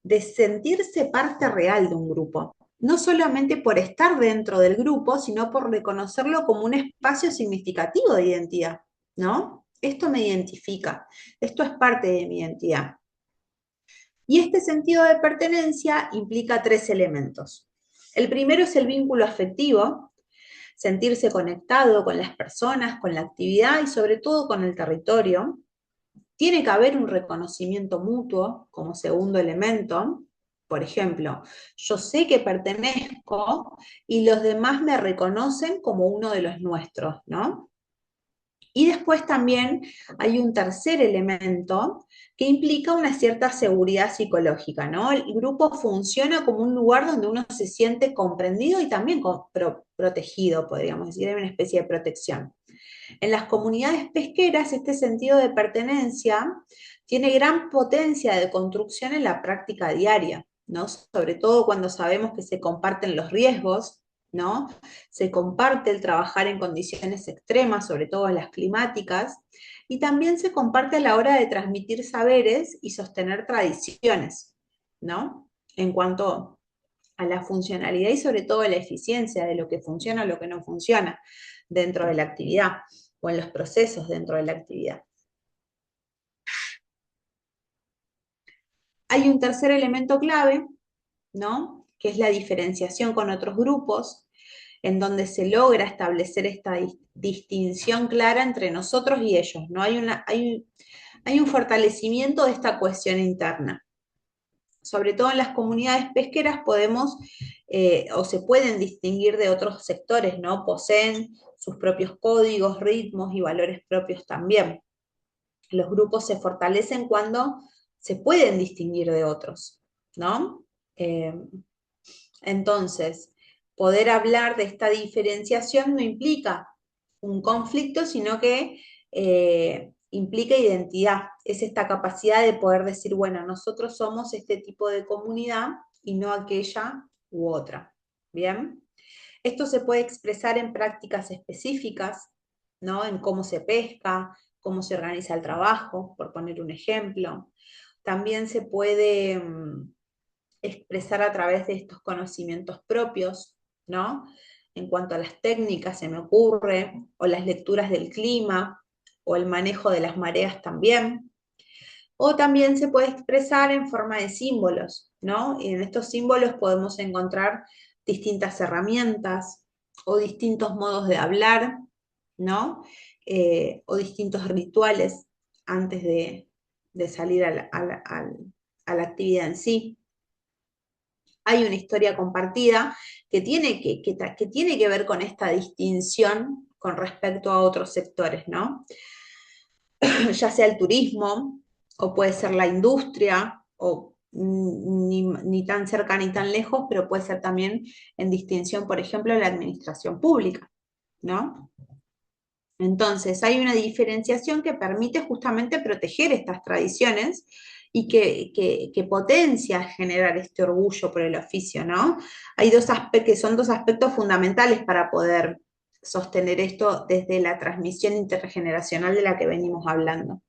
de sentirse parte real de un grupo. No solamente por estar dentro del grupo, sino por reconocerlo como un espacio significativo de identidad, ¿no? Esto me identifica, esto es parte de mi identidad. Y este sentido de pertenencia implica 3 elementos. El primero es el vínculo afectivo, sentirse conectado con las personas, con la actividad y sobre todo con el territorio. Tiene que haber un reconocimiento mutuo como segundo elemento. Por ejemplo, yo sé que pertenezco y los demás me reconocen como uno de los nuestros, ¿no? Y después también hay un tercer elemento que implica una cierta seguridad psicológica, ¿no? El grupo funciona como un lugar donde uno se siente comprendido y también protegido, podríamos decir, hay una especie de protección. En las comunidades pesqueras, este sentido de pertenencia tiene gran potencia de construcción en la práctica diaria, ¿no? Sobre todo cuando sabemos que se comparten los riesgos, ¿no? Se comparte el trabajar en condiciones extremas, sobre todo las climáticas, y también se comparte a la hora de transmitir saberes y sostener tradiciones, ¿no? En cuanto a la funcionalidad y sobre todo a la eficiencia de lo que funciona o lo que no funciona dentro de la actividad o en los procesos dentro de la actividad. Hay un tercer elemento clave, ¿no? Que es la diferenciación con otros grupos, en donde se logra establecer esta distinción clara entre nosotros y ellos, ¿no? Hay un fortalecimiento de esta cohesión interna. Sobre todo en las comunidades pesqueras podemos o se pueden distinguir de otros sectores, ¿no? Poseen sus propios códigos, ritmos y valores propios también. Los grupos se fortalecen cuando se pueden distinguir de otros, ¿no? Entonces, poder hablar de esta diferenciación no implica un conflicto, sino que implica identidad. Es esta capacidad de poder decir, bueno, nosotros somos este tipo de comunidad y no aquella u otra. ¿Bien? Esto se puede expresar en prácticas específicas, ¿no? En cómo se pesca, cómo se organiza el trabajo, por poner un ejemplo. También se puede expresar a través de estos conocimientos propios, ¿no? En cuanto a las técnicas, se me ocurre, o las lecturas del clima, o el manejo de las mareas también. O también se puede expresar en forma de símbolos, ¿no? Y en estos símbolos podemos encontrar distintas herramientas o distintos modos de hablar, ¿no? O distintos rituales antes de salir a la actividad en sí. Hay una historia compartida que tiene que ver con esta distinción con respecto a otros sectores, ¿no? Ya sea el turismo, o puede ser la industria, o ni tan cerca ni tan lejos, pero puede ser también en distinción, por ejemplo, la administración pública, ¿no? Entonces, hay una diferenciación que permite justamente proteger estas tradiciones y que potencia generar este orgullo por el oficio, ¿no? Hay dos aspectos que son dos aspectos fundamentales para poder sostener esto desde la transmisión intergeneracional de la que venimos hablando.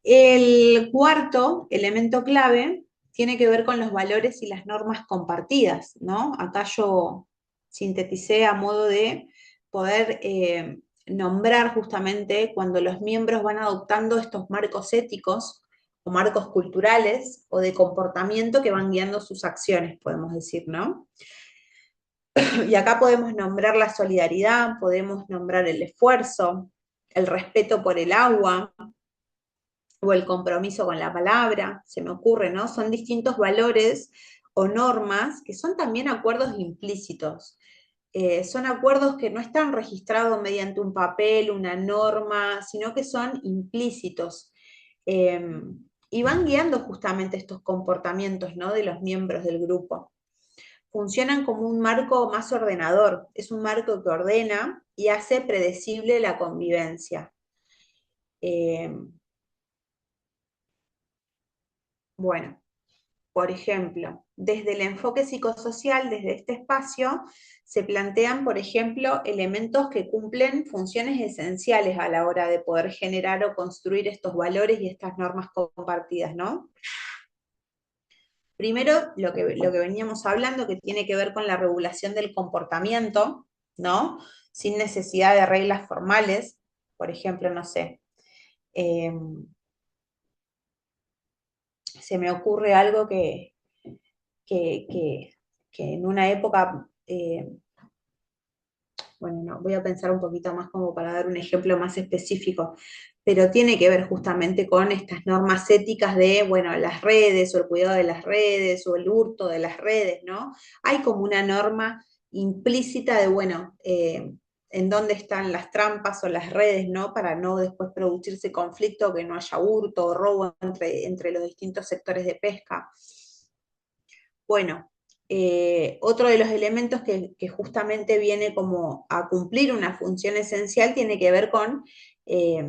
El cuarto elemento clave tiene que ver con los valores y las normas compartidas, ¿no? Acá yo sinteticé a modo de poder nombrar justamente cuando los miembros van adoptando estos marcos éticos o marcos culturales o de comportamiento que van guiando sus acciones, podemos decir, ¿no? Y acá podemos nombrar la solidaridad, podemos nombrar el esfuerzo, el respeto por el agua, o el compromiso con la palabra, se me ocurre, ¿no? Son distintos valores o normas que son también acuerdos implícitos. Son acuerdos que no están registrados mediante un papel, una norma, sino que son implícitos. Y van guiando justamente estos comportamientos, ¿no? De los miembros del grupo. funcionan como un marco más ordenador, es un marco que ordena y hace predecible la convivencia. Eh, bueno, por ejemplo, desde el enfoque psicosocial, desde este espacio, se plantean, por ejemplo, elementos que cumplen funciones esenciales a la hora de poder generar o construir estos valores y estas normas compartidas, ¿no? Primero, lo que veníamos hablando, que tiene que ver con la regulación del comportamiento, ¿no? Sin necesidad de reglas formales, por ejemplo, no sé, eh, se me ocurre algo que, que- que en una época, bueno, no, voy a pensar un poquito más como para dar un ejemplo más específico, pero tiene que ver justamente con estas normas éticas de, bueno, las redes o el cuidado de las redes o el hurto de las redes, ¿no? Hay como una norma implícita de, bueno, en dónde están las trampas o las redes, ¿no? Para no después producirse conflicto, que no haya hurto o robo entre los distintos sectores de pesca. Bueno, otro de los elementos que justamente viene como a cumplir una función esencial tiene que ver con eh,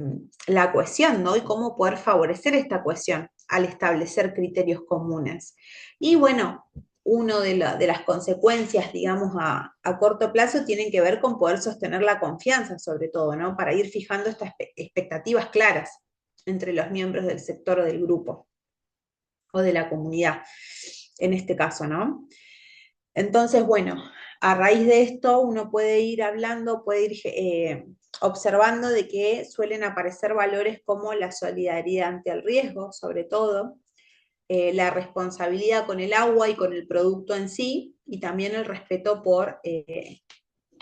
la cohesión, ¿no? Y cómo poder favorecer esta cohesión al establecer criterios comunes. Y bueno, una de las consecuencias, digamos, a corto plazo tienen que ver con poder sostener la confianza, sobre todo, ¿no? Para ir fijando estas expectativas claras entre los miembros del sector o del grupo o de la comunidad, en este caso, ¿no? Entonces, bueno, a raíz de esto uno puede ir hablando, puede ir observando de que suelen aparecer valores como la solidaridad ante el riesgo, sobre todo, la responsabilidad con el agua y con el producto en sí, y también el respeto por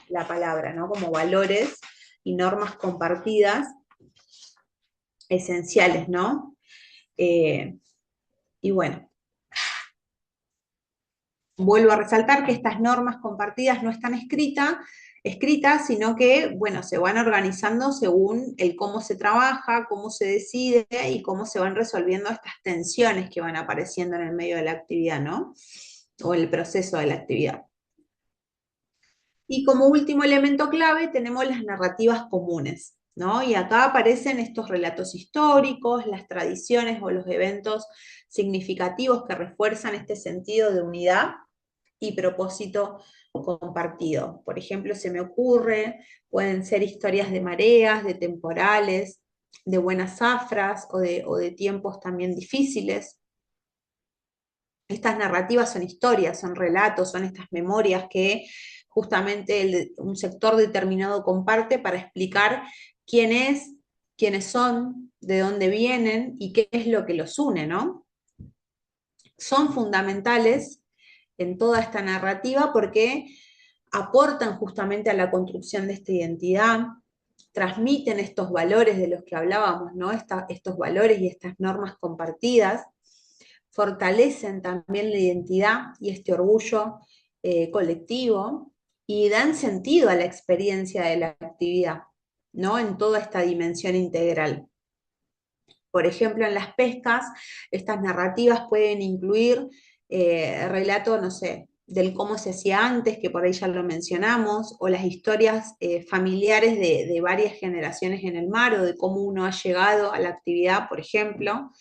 la palabra, ¿no? Como valores y normas compartidas esenciales, ¿no? Y bueno, vuelvo a resaltar que estas normas compartidas no están escritas, sino que, bueno, se van organizando según el cómo se trabaja, cómo se decide y cómo se van resolviendo estas tensiones que van apareciendo en el medio de la actividad, ¿no? O el proceso de la actividad. Y como último elemento clave tenemos las narrativas comunes, ¿no? Y acá aparecen estos relatos históricos, las tradiciones o los eventos significativos que refuerzan este sentido de unidad y propósito compartido. Por ejemplo, se me ocurre, pueden ser historias de mareas, de temporales, de buenas zafras o de tiempos también difíciles. Estas narrativas son historias, son relatos, son estas memorias que justamente un sector determinado comparte para explicar quién es, quiénes son, de dónde vienen y qué es lo que los une, ¿no? Son fundamentales en toda esta narrativa porque aportan justamente a la construcción de esta identidad, transmiten estos valores de los que hablábamos, ¿no? Estos valores y estas normas compartidas, fortalecen también la identidad y este orgullo colectivo y dan sentido a la experiencia de la actividad, ¿no? En toda esta dimensión integral. Por ejemplo, en las pescas, estas narrativas pueden incluir relato, no sé, del cómo se hacía antes, que por ahí ya lo mencionamos, o las historias familiares de varias generaciones en el mar, o de cómo uno ha llegado a la actividad, por ejemplo.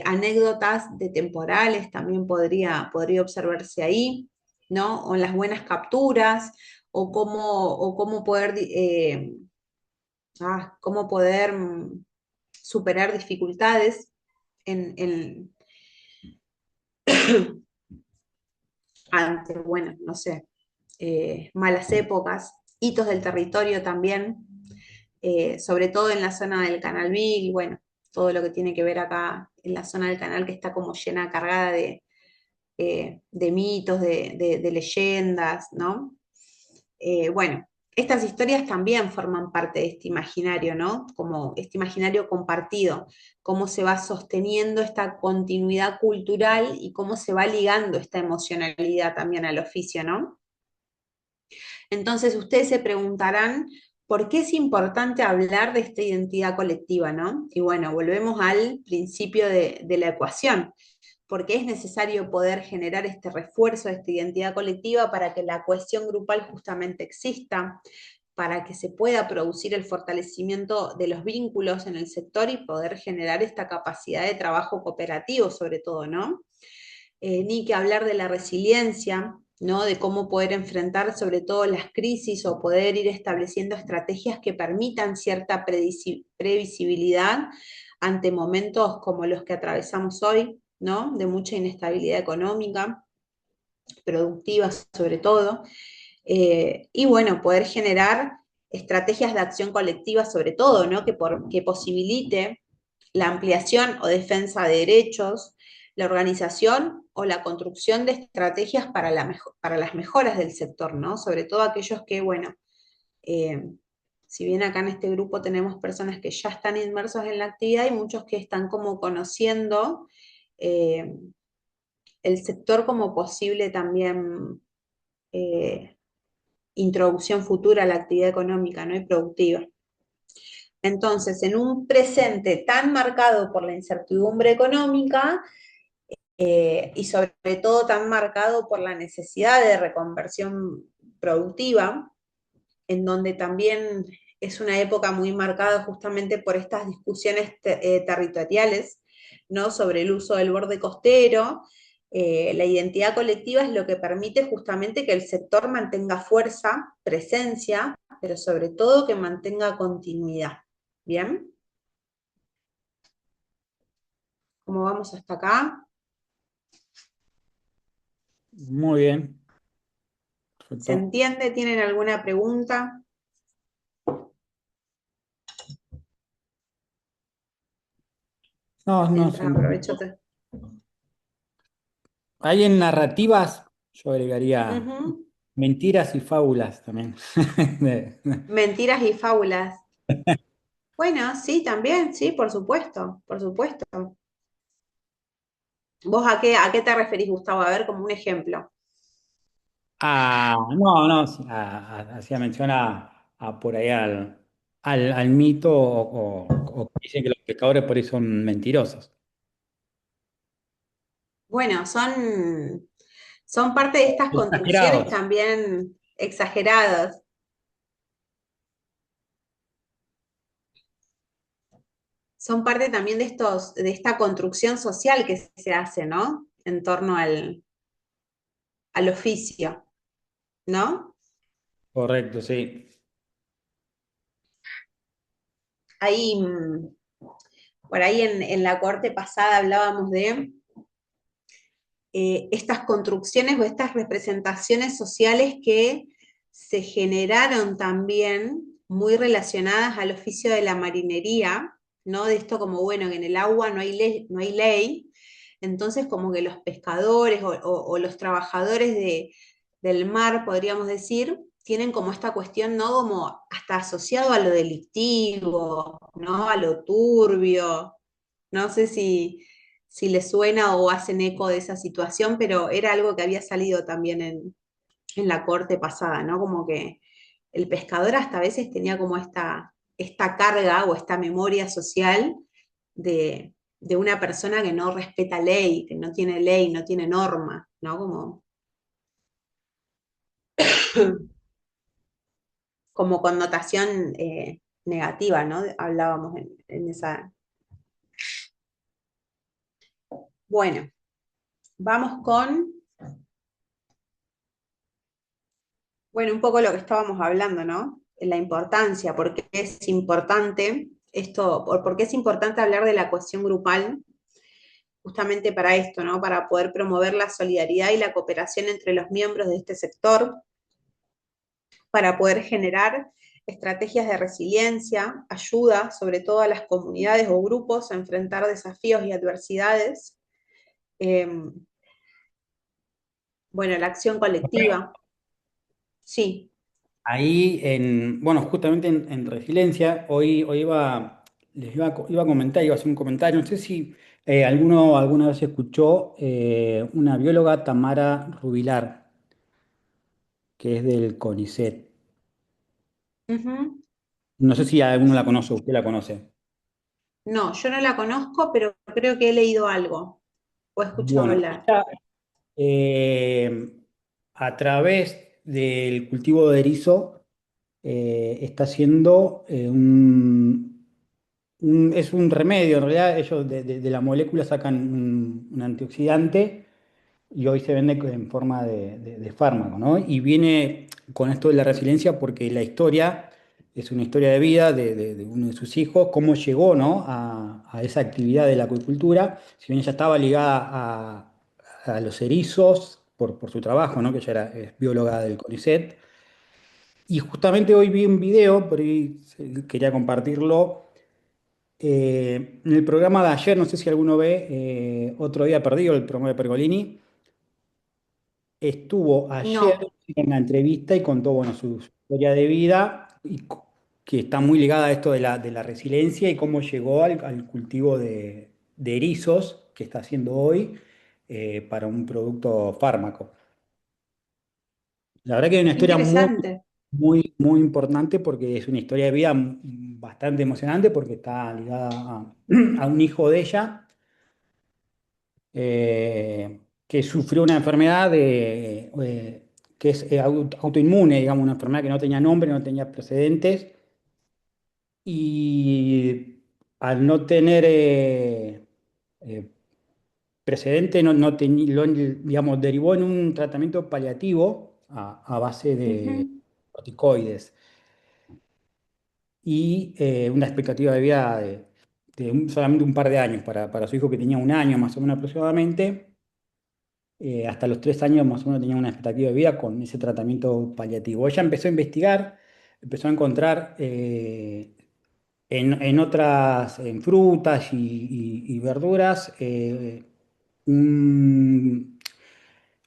Anécdotas de temporales también podría observarse ahí, ¿no? O las buenas capturas, o cómo poder, cómo poder superar dificultades en ante, bueno, no sé, malas épocas, hitos del territorio también, sobre todo en la zona del Canal Vil, bueno, todo lo que tiene que ver acá en la zona del canal que está como llena, cargada de mitos, de leyendas, ¿no? Bueno, estas historias también forman parte de este imaginario, ¿no? Como este imaginario compartido, cómo se va sosteniendo esta continuidad cultural y cómo se va ligando esta emocionalidad también al oficio, ¿no? Entonces ustedes se preguntarán, ¿por qué es importante hablar de esta identidad colectiva, ¿no? Y bueno, volvemos al principio de la ecuación. porque es necesario poder generar este refuerzo de esta identidad colectiva para que la cohesión grupal justamente exista, para que se pueda producir el fortalecimiento de los vínculos en el sector y poder generar esta capacidad de trabajo cooperativo sobre todo, ¿no? Ni que hablar de la resiliencia, ¿no? De cómo poder enfrentar sobre todo las crisis o poder ir estableciendo estrategias que permitan cierta previsibilidad ante momentos como los que atravesamos hoy, ¿no? De mucha inestabilidad económica, productiva sobre todo. Y bueno, poder generar estrategias de acción colectiva sobre todo, ¿no? Que posibilite la ampliación o defensa de derechos, la organización o la construcción de estrategias para las mejoras del sector, ¿no? Sobre todo aquellos que, bueno, eh, si bien acá en este grupo tenemos personas que ya están inmersos en la actividad y muchos que están como conociendo eh, el sector como posible también introducción futura a la actividad económica, ¿no? Y productiva. Entonces, en un presente tan marcado por la incertidumbre económica y sobre todo tan marcado por la necesidad de reconversión productiva, en donde también es una época muy marcada justamente por estas discusiones territoriales, ¿no? Sobre el uso del borde costero. La identidad colectiva es lo que permite justamente que el sector mantenga fuerza, presencia, pero sobre todo que mantenga continuidad. ¿Bien? ¿Cómo vamos hasta acá? Muy bien, ¿Se perfecto. entiende? ¿Tienen alguna pregunta? No, no, Mientras sí. aprovecho. Ahí en narrativas yo agregaría Ujú. mentiras y fábulas también. De- Mentiras y fábulas. Bueno, sí, también, sí, por supuesto, por supuesto. ¿Vos a qué te referís, Gustavo? A ver, como un ejemplo. No, no, sí, hacía mención por ahí al mito o que dicen que los pescadores por ahí son mentirosos. Bueno, son parte de estas construcciones Exagerados. también exageradas. Son parte también de esta construcción social que se hace, ¿no? En torno al oficio, ¿no? Correcto, sí. Ahí, por ahí en la corte pasada hablábamos de estas construcciones o estas representaciones sociales que se generaron también muy relacionadas al oficio de la marinería, ¿no? De esto como, bueno, que en el agua no hay ley, entonces como que los pescadores o los trabajadores del mar, podríamos decir, tienen como esta cuestión, ¿no? Como hasta asociado a lo delictivo, ¿no? A lo turbio. No sé si les suena o hacen eco de esa situación, pero era algo que había salido también en la corte pasada, ¿no? Como que el pescador hasta a veces tenía como esta carga o esta memoria social de una persona que no respeta ley, no tiene norma, ¿no? Como connotación negativa, ¿no? Hablábamos en esa. Bueno, vamos con, bueno, un poco lo que estábamos hablando, ¿no? La importancia, por qué es importante esto, por qué es importante hablar de la cohesión grupal, justamente para esto, ¿no? Para poder promover la solidaridad y la cooperación entre los miembros de este sector, para poder generar estrategias de resiliencia, ayuda sobre todo a las comunidades o grupos a enfrentar desafíos y adversidades. Eh, bueno, la acción colectiva, sí. Ahí, bueno, justamente en resiliencia, hoy iba a comentar, iba a hacer un comentario, no sé si alguno alguna vez escuchó una bióloga, Tamara Rubilar, que es del CONICET. Ujú. No sé si alguno la conoce, usted la conoce. No, yo no la conozco, pero creo que he leído algo. o he escuchado Bueno, hablar? ella, eh, a través del cultivo de erizo, está haciendo es un remedio. En realidad ellos de la molécula sacan un antioxidante y hoy se vende en forma de fármaco, ¿no? Y viene con esto de la resiliencia porque la historia es una historia de vida de uno de sus hijos, cómo llegó, ¿no? a esa actividad de la acuicultura, si bien ella estaba ligada a los erizos por su trabajo, ¿no? Que ella es bióloga del CONICET. Y justamente hoy vi un video, por ahí quería compartirlo, en el programa de ayer, no sé si alguno ve, Otro Día Perdido, el programa de Pergolini. Estuvo ayer No. en una entrevista y contó, bueno, su historia de vida, que está muy ligada a esto de la resiliencia y cómo llegó al cultivo de erizos que está haciendo hoy, para un producto fármaco. La verdad que hay una Qué historia muy, interesante. muy, muy importante porque es una historia de vida bastante emocionante porque está ligada a un hijo de ella, que sufrió una enfermedad que es autoinmune, digamos, una enfermedad que no tenía nombre, no tenía precedentes, y al no tener eh, precedente, digamos, derivó en un tratamiento paliativo a base de Ujú, corticoides y una expectativa de vida de solamente un par de años para su hijo que tenía un año más o menos aproximadamente. Hasta los 3 años más o menos tenía una expectativa de vida con ese tratamiento paliativo. Ella empezó a investigar, empezó a encontrar en frutas y verduras, un,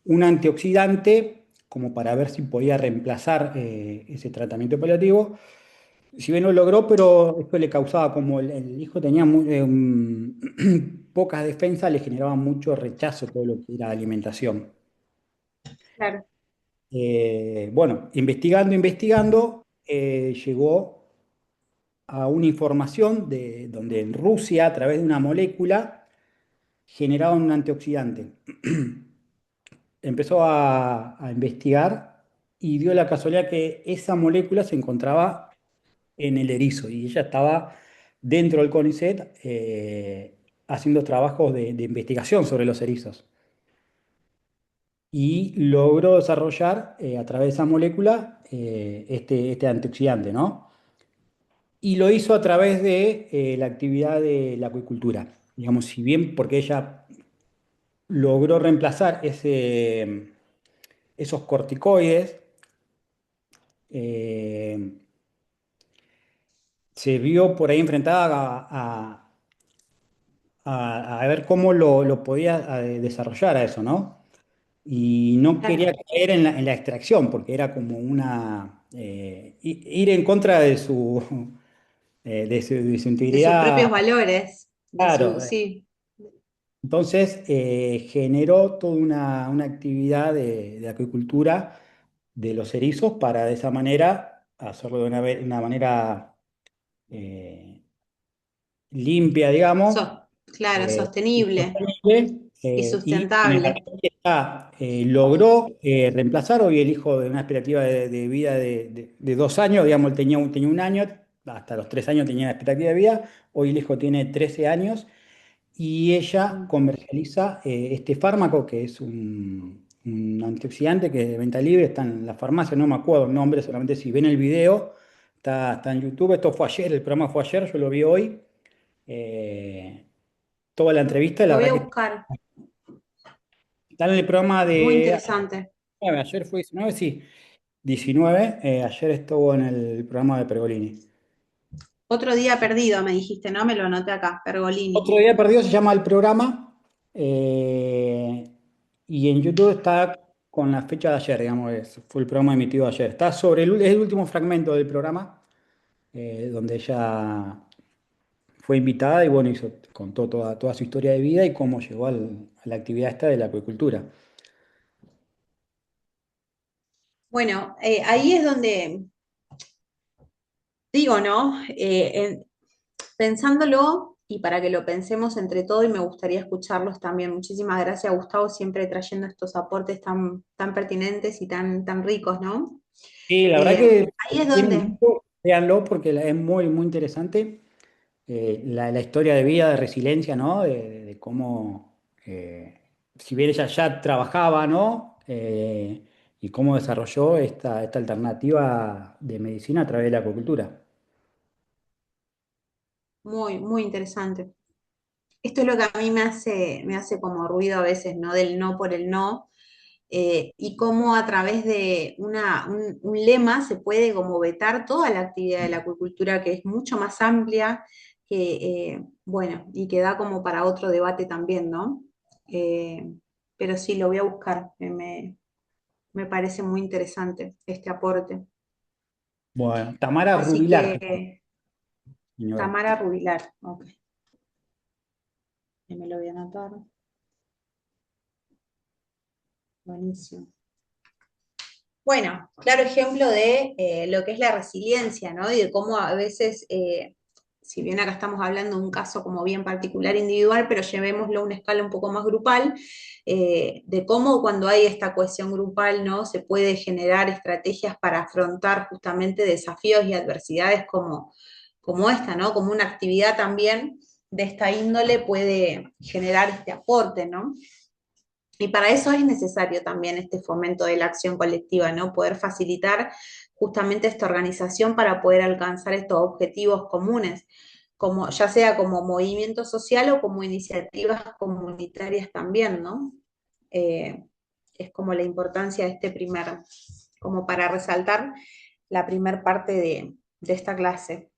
un antioxidante como para ver si podía reemplazar ese tratamiento paliativo. Si bien lo logró, pero esto le causaba, como el hijo tenía pocas defensas, le generaba mucho rechazo todo lo que era alimentación. claro. Bueno, investigando, llegó a una información donde en Rusia, a través de una molécula, generaban un antioxidante. Empezó a investigar y dio la casualidad que esa molécula se encontraba en el erizo y ella estaba dentro del CONICET, haciendo trabajos de investigación sobre los erizos. Y logró desarrollar, a través de esa molécula, este antioxidante, ¿no? Y lo hizo a través de la actividad de la acuicultura. Digamos, si bien porque ella logró reemplazar esos corticoides, eh, se vio por ahí enfrentada a ver cómo lo podía desarrollar a eso, ¿no? Y no quería Claro. caer en la extracción, porque era como ir en contra de su De sus integridad. propios valores, de su, Claro, sí, entonces generó toda una actividad de acuicultura de los erizos para de esa manera hacerlo de una manera limpia, digamos, claro, y sostenible sostenible, y y en el sustentable. actual está, logró reemplazar. Hoy el hijo de una expectativa de vida de 2 años, digamos, él tenía un año, hasta los 3 años tenía una expectativa de vida, hoy el hijo tiene 13 años y ella Mm. comercializa este fármaco que es un antioxidante que es de venta libre, está en la farmacia, no me acuerdo el nombre, solamente si ven el video, está en YouTube. Esto fue ayer, el programa fue ayer, yo lo vi hoy. eh, Toda la entrevista, la Lo voy a verdad que buscar, está en el programa muy de interesante. ayer fue 19, sí, 19, ayer estuvo en el programa de Pergolini. Otro día perdido, me dijiste, ¿no? Me lo anoté acá, Pergolini. Otro día perdido se llama el programa, eh, y en YouTube está con la fecha de ayer, digamos, fue el programa emitido ayer. Está es el último fragmento del programa, donde ella fue invitada y bueno, contó toda su historia de vida y cómo llegó a la actividad esta de la acuicultura. Bueno, ahí es donde digo, ¿no? Pensándolo y para que lo pensemos entre todos y me gustaría escucharlos también. Muchísimas gracias, Gustavo, siempre trayendo estos aportes tan pertinentes y tan ricos, ¿no? Sí, la verdad que Ahí es tiene un donde, libro, véanlo porque es muy, muy interesante. La historia de vida, de resiliencia, ¿no? De cómo, si bien ella ya trabajaba, ¿no? Y cómo desarrolló esta alternativa de medicina a través de la acupuntura. muy interesante. Esto es lo que a mí me hace como ruido a veces, ¿no? Del no por el no, y cómo a través de un lema se puede como vetar toda la actividad de la acuicultura, que es mucho más amplia, bueno, y que da como para otro debate también, ¿no? Eh, pero sí, lo voy a buscar, me parece muy interesante este aporte. Bueno, Tamara Así Rubilar, que, señora. Tamara Rubilar, ok, me lo voy a anotar, buenísimo. Bueno, claro ejemplo de lo que es la resiliencia, ¿no? Y de cómo a veces, si bien acá estamos hablando de un caso como bien particular, individual, pero llevémoslo a una escala un poco más grupal, de cómo cuando hay esta cohesión grupal, ¿no? Se puede generar estrategias para afrontar justamente desafíos y adversidades como esta, ¿no? Como una actividad también de esta índole puede generar este aporte, ¿no? Y para eso es necesario también este fomento de la acción colectiva, ¿no? Poder facilitar justamente esta organización para poder alcanzar estos objetivos comunes, como, ya sea como movimiento social o como iniciativas comunitarias también, ¿no? Eh, es como la importancia de como para resaltar la primer parte de esta clase.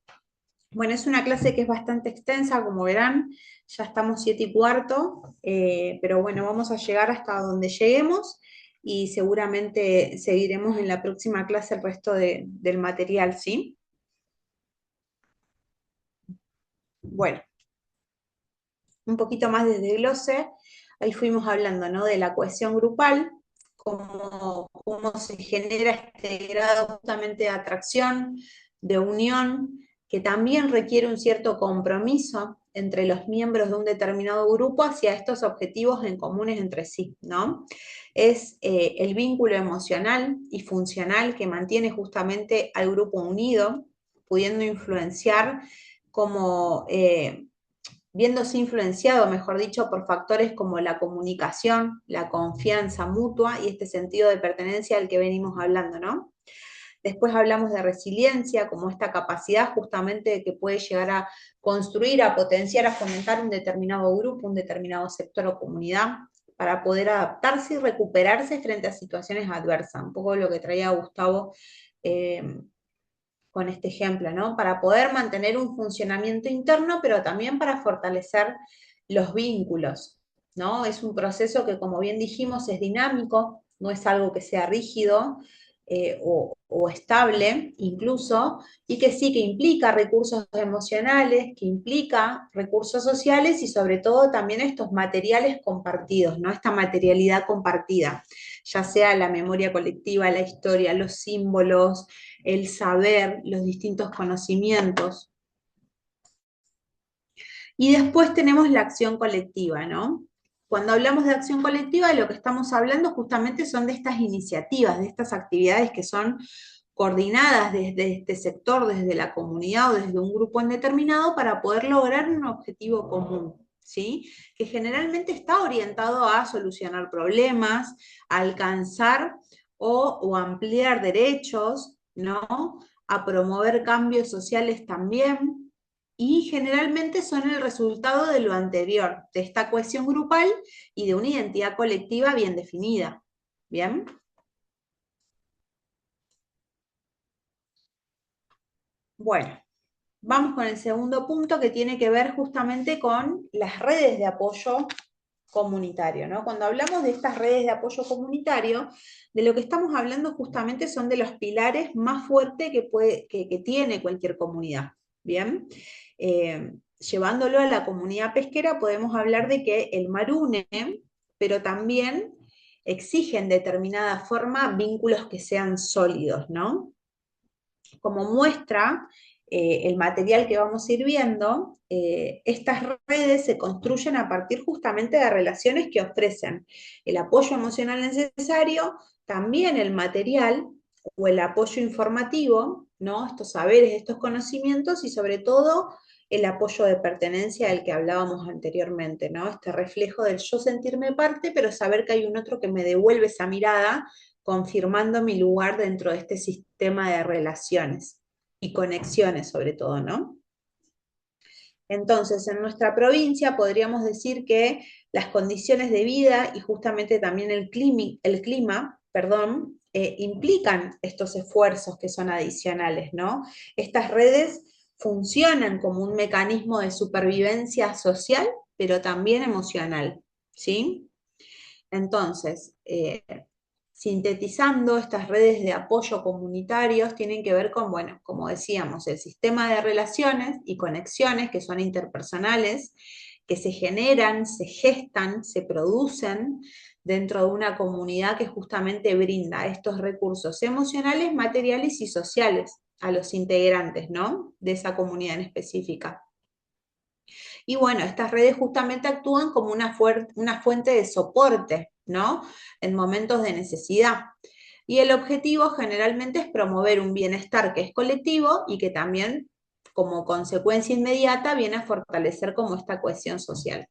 Bueno, es una clase que es bastante extensa, como verán, ya estamos 7:15, pero bueno, vamos a llegar hasta donde lleguemos y seguramente seguiremos en la próxima clase el resto del material, ¿sí? Bueno, un poquito más de desglose, ahí fuimos hablando, ¿no? De la cohesión grupal, cómo se genera este grado justamente de atracción, de unión, que también requiere un cierto compromiso entre los miembros de un determinado grupo hacia estos objetivos en comunes entre sí, ¿no? Es el vínculo emocional y funcional que mantiene justamente al grupo unido, pudiendo influenciar como viéndose influenciado, mejor dicho, por factores como la comunicación, la confianza mutua y este sentido de pertenencia del que venimos hablando, ¿no? Después hablamos de resiliencia, como esta capacidad justamente que puede llegar a construir, a potenciar, a fomentar un determinado grupo, un determinado sector o comunidad, para poder adaptarse y recuperarse frente a situaciones adversas. Un poco lo que traía Gustavo con este ejemplo, ¿no? Para poder mantener un funcionamiento interno, pero también para fortalecer los vínculos, ¿no? Es un proceso que, como bien dijimos, es dinámico, no es algo que sea rígido o estable incluso, y que sí que implica recursos emocionales, que implica recursos sociales y sobre todo también estos materiales compartidos, ¿no? Esta materialidad compartida, ya sea la memoria colectiva, la historia, los símbolos, el saber, los distintos conocimientos. Y después tenemos la acción colectiva, ¿no? Cuando hablamos de acción colectiva, lo que estamos hablando justamente son de estas iniciativas, de estas actividades que son coordinadas desde este sector, desde la comunidad o desde un grupo en determinado para poder lograr un objetivo común, ¿sí? Que generalmente está orientado a solucionar problemas, a alcanzar o ampliar derechos, ¿no? A promover cambios sociales también, y generalmente son el resultado de lo anterior, de esta cohesión grupal y de una identidad colectiva bien definida. ¿Bien? Bueno, vamos con el segundo punto que tiene que ver justamente con las redes de apoyo comunitario, ¿no? Cuando hablamos de estas redes de apoyo comunitario, de lo que estamos hablando justamente son de los pilares más fuertes que tiene cualquier comunidad, ¿bien? Llevándolo a la comunidad pesquera, podemos hablar de que el mar une, pero también exige en determinada forma vínculos que sean sólidos, ¿no? Como muestra, el material que vamos a ir viendo, estas redes se construyen a partir justamente de relaciones que ofrecen el apoyo emocional necesario, también el material o el apoyo informativo, ¿no? Estos saberes, estos conocimientos y sobre todo el apoyo de pertenencia del que hablábamos anteriormente, ¿no? Este reflejo del yo sentirme parte, pero saber que hay un otro que me devuelve esa mirada, confirmando mi lugar dentro de este sistema de relaciones y conexiones sobre todo, ¿no? Entonces, en nuestra provincia podríamos decir que las condiciones de vida y justamente también el clima, perdón, implican estos esfuerzos que son adicionales, ¿no? Estas redes funcionan como un mecanismo de supervivencia social, pero también emocional, ¿sí? Entonces, sintetizando, estas redes de apoyo comunitarios tienen que ver con, bueno, como decíamos, el sistema de relaciones y conexiones que son interpersonales, que se generan, se gestan, se producen dentro de una comunidad que justamente brinda estos recursos emocionales, materiales y sociales a los integrantes, ¿no? De esa comunidad en específica. Y bueno, estas redes justamente actúan como una fuente de soporte, ¿no? En momentos de necesidad. Y el objetivo generalmente es promover un bienestar que es colectivo y que también, como consecuencia inmediata, viene a fortalecer como esta cohesión social.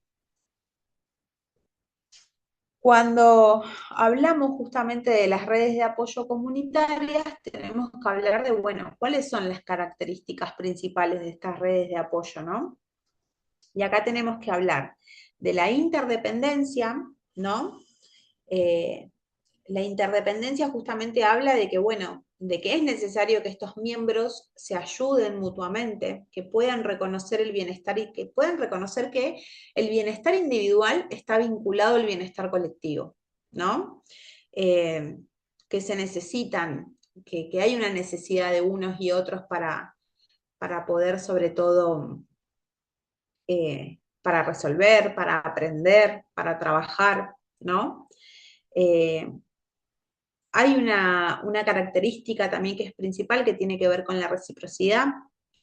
Cuando hablamos justamente de las redes de apoyo comunitarias, tenemos que hablar de, bueno, ¿cuáles son las características principales de estas redes de apoyo, no? Y acá tenemos que hablar de la interdependencia, ¿no? La interdependencia justamente habla de que, bueno, de que es necesario que estos miembros se ayuden mutuamente, que puedan reconocer el bienestar y que puedan reconocer que el bienestar individual está vinculado al bienestar colectivo, ¿no? Que se necesitan, que hay una necesidad de unos y otros para poder, sobre todo, para resolver, para aprender, para trabajar, ¿no? Hay una característica también que es principal que tiene que ver con la reciprocidad,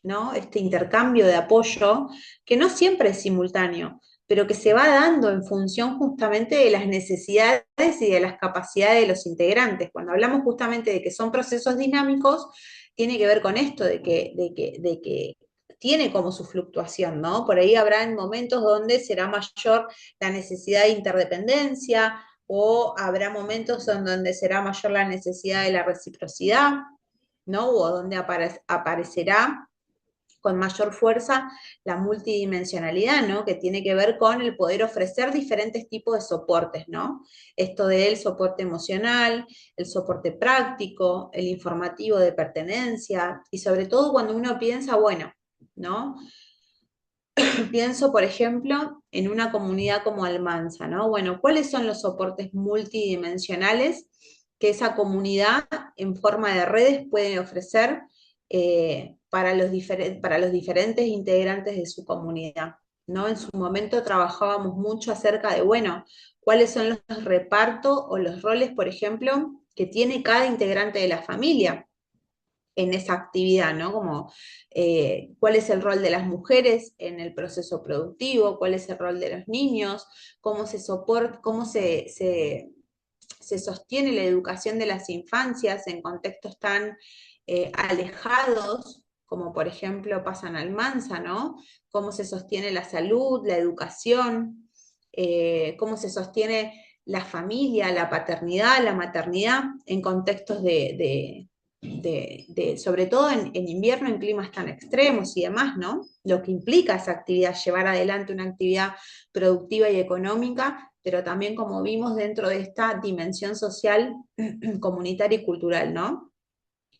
¿no? Este intercambio de apoyo, que no siempre es simultáneo, pero que se va dando en función justamente de las necesidades y de las capacidades de los integrantes. Cuando hablamos justamente de que son procesos dinámicos, tiene que ver con esto, de que tiene como su fluctuación, ¿no? Por ahí habrá momentos donde será mayor la necesidad de interdependencia, o habrá momentos en donde será mayor la necesidad de la reciprocidad, ¿no? O donde aparecerá con mayor fuerza la multidimensionalidad, ¿no? Que tiene que ver con el poder ofrecer diferentes tipos de soportes, ¿no? Esto del soporte emocional, el soporte práctico, el informativo de pertenencia, y sobre todo cuando uno piensa, bueno, ¿no? Pienso, por ejemplo, en una comunidad como Almanza, ¿no? Bueno, ¿cuáles son los soportes multidimensionales que esa comunidad en forma de redes puede ofrecer para los diferentes integrantes de su comunidad? ¿No? En su momento trabajábamos mucho acerca de, bueno, cuáles son los repartos o los roles, por ejemplo, que tiene cada integrante de la familia en esa actividad, ¿no? Como cuál es el rol de las mujeres en el proceso productivo, cuál es el rol de los niños, cómo se soporta, cómo se sostiene la educación de las infancias en contextos tan alejados, como por ejemplo pasa en Almanza, ¿no? Cómo se sostiene la salud, la educación, cómo se sostiene la familia, la paternidad, la maternidad en contextos sobre todo en invierno, en climas tan extremos y demás, ¿no? Lo que implica esa actividad, llevar adelante una actividad productiva y económica, pero también, como vimos, dentro de esta dimensión social, comunitaria y cultural, ¿no?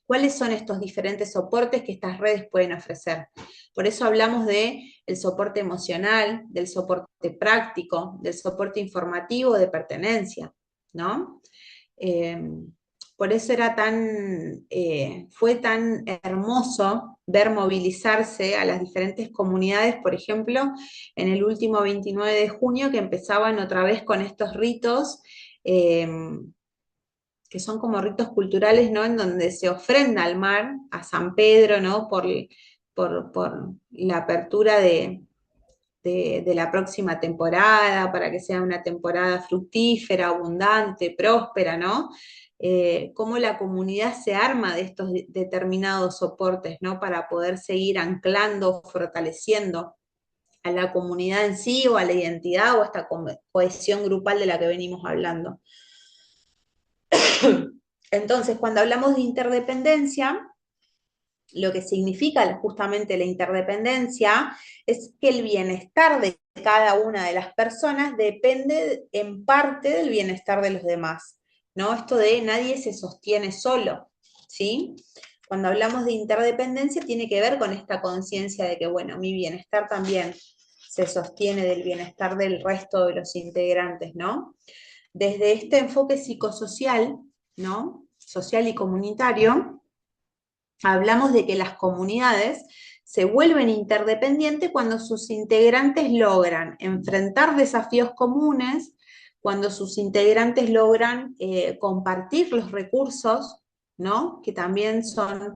¿Cuáles son estos diferentes soportes que estas redes pueden ofrecer? Por eso hablamos del soporte emocional, del soporte práctico, del soporte informativo de pertenencia, ¿no? Por eso fue tan hermoso ver movilizarse a las diferentes comunidades, por ejemplo, en el último 29 de junio, que empezaban otra vez con estos ritos, que son como ritos culturales, ¿no? En donde se ofrenda al mar, a San Pedro, ¿no? Por por la apertura de la próxima temporada, para que sea una temporada fructífera, abundante, próspera, ¿no? Cómo la comunidad se arma de estos determinados soportes, ¿no? Para poder seguir anclando, fortaleciendo a la comunidad en sí, o a la identidad, o a esta cohesión grupal de la que venimos hablando. Entonces, cuando hablamos de interdependencia, lo que significa justamente la interdependencia es que el bienestar de cada una de las personas depende en parte del bienestar de los demás, ¿no? Esto de nadie se sostiene solo, ¿sí? Cuando hablamos de interdependencia tiene que ver con esta conciencia de que, bueno, mi bienestar también se sostiene del bienestar del resto de los integrantes, ¿no? Desde este enfoque psicosocial, ¿no? Social y comunitario, hablamos de que las comunidades se vuelven interdependientes cuando sus integrantes logran enfrentar desafíos comunes, cuando sus integrantes logran compartir los recursos, ¿no? Que también son,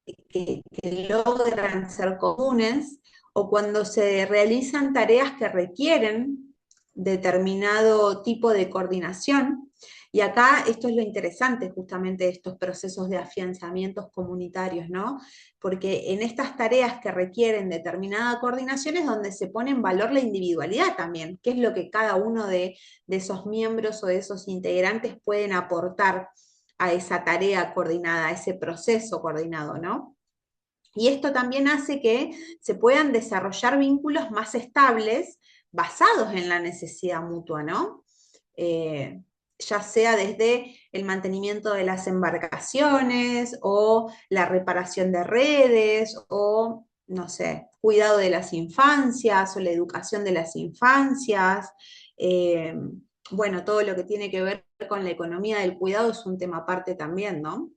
que logran ser comunes, o cuando se realizan tareas que requieren determinado tipo de coordinación. Y acá esto es lo interesante justamente de estos procesos de afianzamientos comunitarios, ¿no? Porque en estas tareas que requieren determinada coordinación es donde se pone en valor la individualidad también, qué es lo que cada uno de esos miembros o de esos integrantes pueden aportar a esa tarea coordinada, a ese proceso coordinado, ¿no? Y esto también hace que se puedan desarrollar vínculos más estables basados en la necesidad mutua, ¿no? Ya sea desde el mantenimiento de las embarcaciones, o la reparación de redes, o, no sé, cuidado de las infancias, o la educación de las infancias. Bueno, todo lo que tiene que ver con la economía del cuidado es un tema aparte también, ¿no?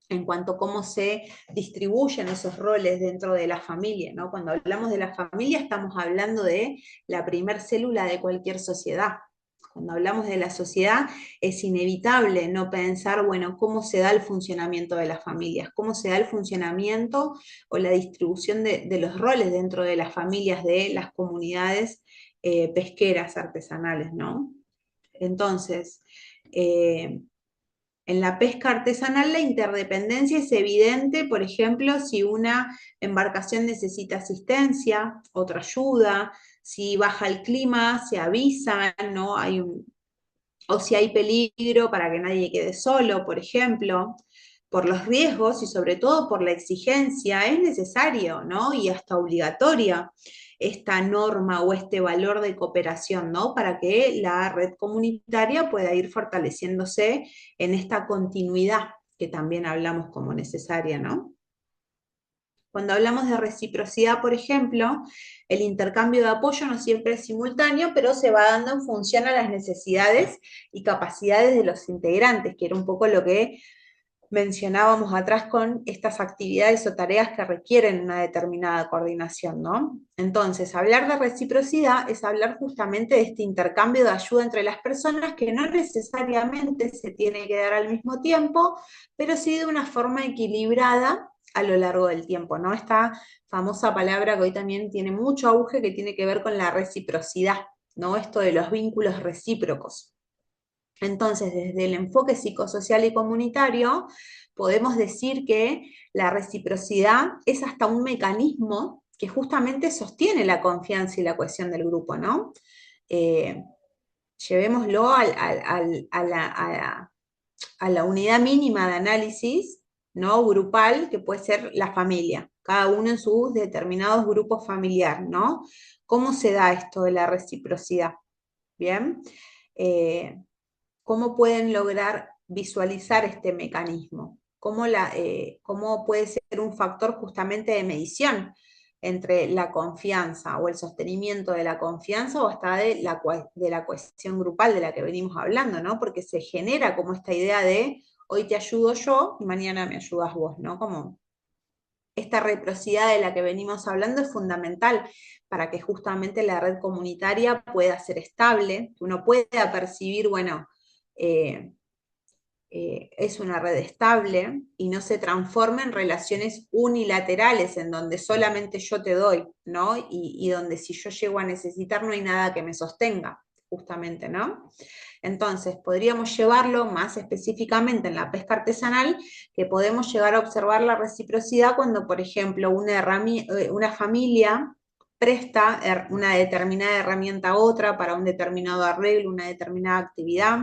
En cuanto a cómo se distribuyen esos roles dentro de la familia, ¿no? Cuando hablamos de la familia estamos hablando de la primer célula de cualquier sociedad. Cuando hablamos de la sociedad es inevitable no pensar, bueno, cómo se da el funcionamiento de las familias, cómo se da el funcionamiento o la distribución de los roles dentro de las familias de las comunidades pesqueras artesanales, ¿no? Entonces, en la pesca artesanal la interdependencia es evidente, por ejemplo, si una embarcación necesita asistencia, otra ayuda, si baja el clima, se avisa, ¿no? O si hay peligro para que nadie quede solo, por ejemplo. Por los riesgos y sobre todo por la exigencia, es necesario, ¿no? Y hasta obligatoria esta norma o este valor de cooperación, ¿no? Para que la red comunitaria pueda ir fortaleciéndose en esta continuidad que también hablamos como necesaria, ¿no? Cuando hablamos de reciprocidad, por ejemplo, el intercambio de apoyo no siempre es simultáneo, pero se va dando en función a las necesidades y capacidades de los integrantes, que era un poco lo que mencionábamos atrás con estas actividades o tareas que requieren una determinada coordinación, ¿no? Entonces, hablar de reciprocidad es hablar justamente de este intercambio de ayuda entre las personas que no necesariamente se tiene que dar al mismo tiempo, pero sí de una forma equilibrada a lo largo del tiempo, ¿no? Esta famosa palabra que hoy también tiene mucho auge, que tiene que ver con la reciprocidad, ¿no? Esto de los vínculos recíprocos. Entonces, desde el enfoque psicosocial y comunitario, podemos decir que la reciprocidad es hasta un mecanismo que justamente sostiene la confianza y la cohesión del grupo, ¿no? Llevémoslo a la unidad mínima de análisis, ¿no? Grupal, que puede ser la familia, cada uno en sus determinados grupos familiares, ¿no? ¿Cómo se da esto de la reciprocidad? Bien. ¿Cómo pueden lograr visualizar este mecanismo? ¿Cómo puede ser un factor justamente de medición entre la confianza o el sostenimiento de la confianza, o hasta de la cohesión grupal de la que venimos hablando, ¿no? Porque se genera como esta idea de hoy te ayudo yo y mañana me ayudas vos, ¿no? Como esta reciprocidad de la que venimos hablando es fundamental para que justamente la red comunitaria pueda ser estable, que uno pueda percibir, bueno, es una red estable y no se transforma en relaciones unilaterales en donde solamente yo te doy, ¿no? Y donde si yo llego a necesitar no hay nada que me sostenga, justamente, ¿no? Entonces, podríamos llevarlo más específicamente en la pesca artesanal, que podemos llegar a observar la reciprocidad cuando, por ejemplo, una familia presta una determinada herramienta a otra para un determinado arreglo, una determinada actividad,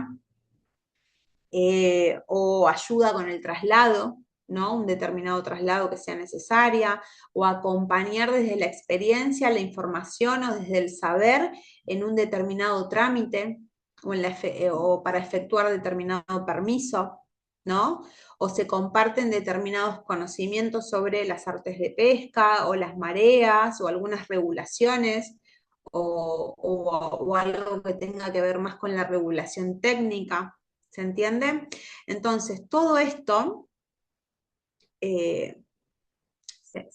o ayuda con el traslado, ¿no? Un determinado traslado que sea necesaria, o acompañar desde la experiencia, la información o desde el saber en un determinado trámite, o para efectuar determinado permiso, ¿no? O se comparten determinados conocimientos sobre las artes de pesca, o las mareas, o algunas regulaciones, o algo que tenga que ver más con la regulación técnica. ¿Se entiende? Entonces, todo esto, se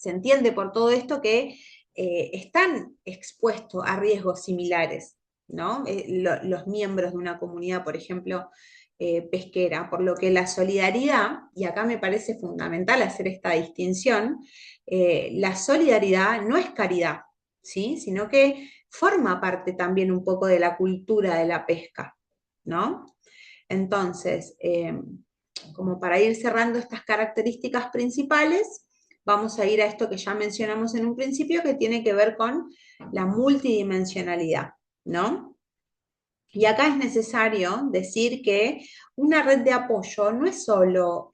entiende por todo esto que están expuestos a riesgos similares, ¿no? Los miembros de una comunidad, por ejemplo, pesquera, por lo que la solidaridad, y acá me parece fundamental hacer esta distinción, la solidaridad no es caridad, ¿sí? Sino que forma parte también un poco de la cultura de la pesca, ¿no? Entonces, como para ir cerrando estas características principales, vamos a ir a esto que ya mencionamos en un principio, que tiene que ver con la multidimensionalidad, ¿no? Y acá es necesario decir que una red de apoyo no es solo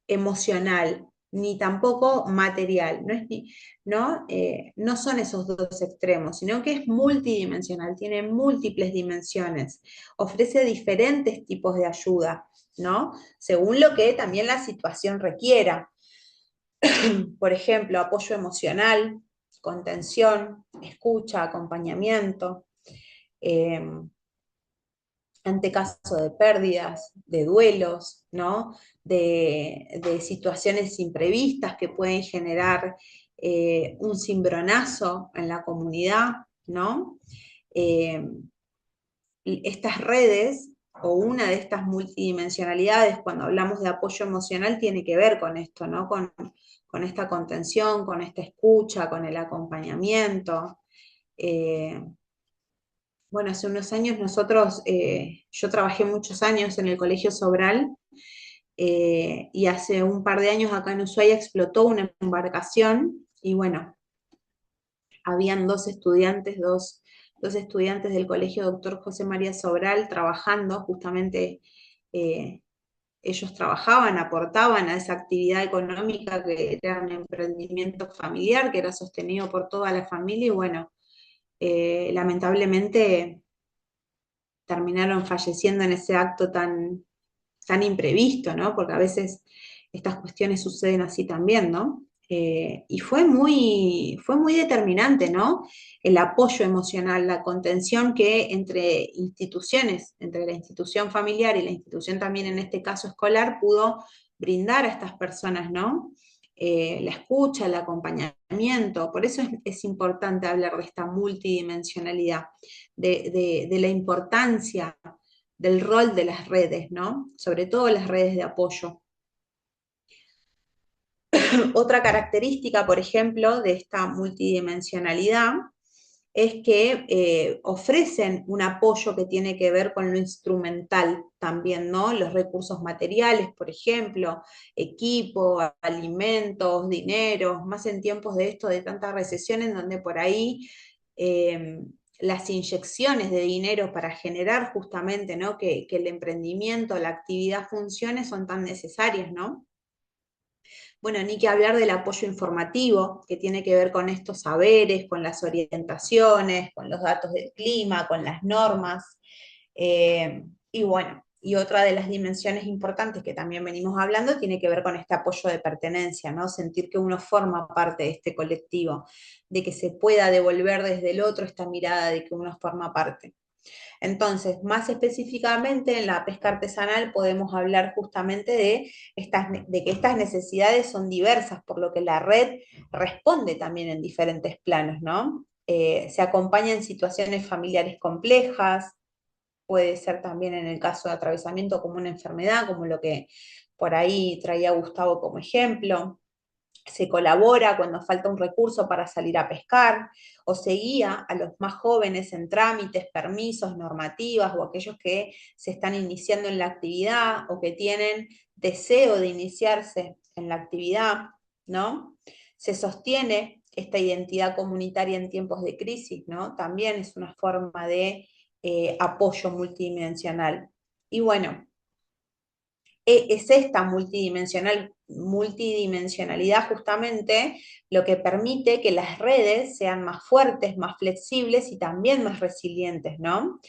emocional, ni tampoco material, no son esos dos extremos, sino que es multidimensional, tiene múltiples dimensiones, ofrece diferentes tipos de ayuda, ¿no? Según lo que también la situación requiera. Por ejemplo, apoyo emocional, contención, escucha, acompañamiento, eh, ante caso de pérdidas, de duelos, ¿no? De situaciones imprevistas que pueden generar un cimbronazo en la comunidad, ¿no? Eh, estas redes o una de estas multidimensionalidades, cuando hablamos de apoyo emocional, tiene que ver con esto, ¿no? Con esta contención, con esta escucha, con el acompañamiento. Bueno, hace unos años yo trabajé muchos años en el Colegio Sobral, y hace un par de años acá en Ushuaia explotó una embarcación y bueno, habían dos estudiantes del Colegio Doctor José María Sobral trabajando, justamente ellos trabajaban, aportaban a esa actividad económica que era un emprendimiento familiar, que era sostenido por toda la familia y bueno, lamentablemente terminaron falleciendo en ese acto tan imprevisto, ¿no? Porque a veces estas cuestiones suceden así también, ¿no? Y fue muy determinante, ¿no? El apoyo emocional, la contención que entre instituciones, entre la institución familiar y la institución también en este caso escolar, pudo brindar a estas personas, ¿no? La escucha, el acompañamiento, por eso es importante hablar de esta multidimensionalidad, de la importancia del rol de las redes, ¿no? Sobre todo las redes de apoyo. Otra característica, por ejemplo, de esta multidimensionalidad es que ofrecen un apoyo que tiene que ver con lo instrumental también, ¿no? Los recursos materiales, por ejemplo, equipo, alimentos, dinero, más en tiempos de esto, de tanta recesión, en donde por ahí las inyecciones de dinero para generar justamente, ¿no? Que el emprendimiento, la actividad funcione, son tan necesarias, ¿no? Bueno, ni que hablar del apoyo informativo, que tiene que ver con estos saberes, con las orientaciones, con los datos del clima, con las normas. Y bueno, y otra de las dimensiones importantes que también venimos hablando tiene que ver con este apoyo de pertenencia, ¿no? Sentir que uno forma parte de este colectivo, de que se pueda devolver desde el otro esta mirada de que uno forma parte. Entonces, más específicamente en la pesca artesanal podemos hablar justamente de que estas necesidades son diversas, por lo que la red responde también en diferentes planos, ¿no? Se acompaña en situaciones familiares complejas, puede ser también en el caso de atravesamiento como una enfermedad, como lo que por ahí traía Gustavo como ejemplo. Se colabora cuando falta un recurso para salir a pescar, o se guía a los más jóvenes en trámites, permisos, normativas, o aquellos que se están iniciando en la actividad o que tienen deseo de iniciarse en la actividad, ¿no? Se sostiene esta identidad comunitaria en tiempos de crisis, ¿no? También es una forma de apoyo multidimensional. Y bueno, es esta multidimensionalidad justamente lo que permite que las redes sean más fuertes, más flexibles y también más resilientes, ¿no?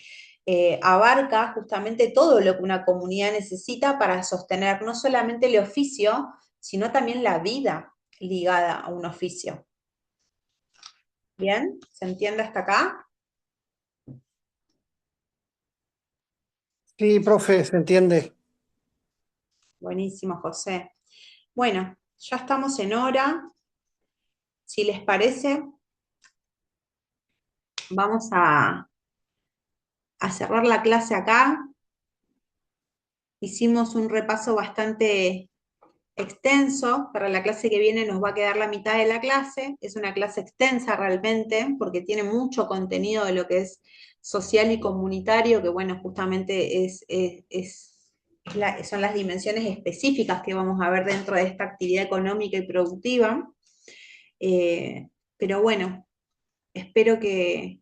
Abarca justamente todo lo que una comunidad necesita para sostener no solamente el oficio, sino también la vida ligada a un oficio. ¿Bien? ¿Se entiende hasta acá? Sí, profe, se entiende. Buenísimo, José. Bueno, ya estamos en hora. Si les parece, vamos a cerrar la clase acá. Hicimos un repaso bastante extenso. Para la clase que viene nos va a quedar la mitad de la clase. Es una clase extensa realmente, porque tiene mucho contenido de lo que es social y comunitario, que bueno, justamente son las dimensiones específicas que vamos a ver dentro de esta actividad económica y productiva. Pero bueno, espero que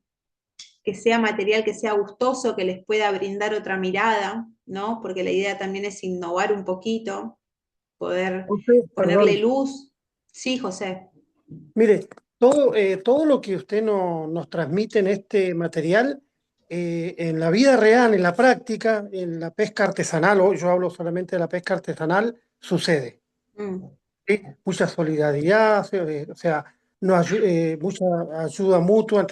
sea material, que sea gustoso, que les pueda brindar otra mirada, ¿no? Porque la idea también es innovar un poquito, poder Profe, ponerle perdón. luz. Sí, José. Mire, todo lo que usted nos transmite en este material, en la vida real, en la práctica, en la pesca artesanal, hoy yo hablo solamente de la pesca artesanal, sucede. Mm. ¿Sí? Mucha solidaridad, o sea, mucha ayuda mutua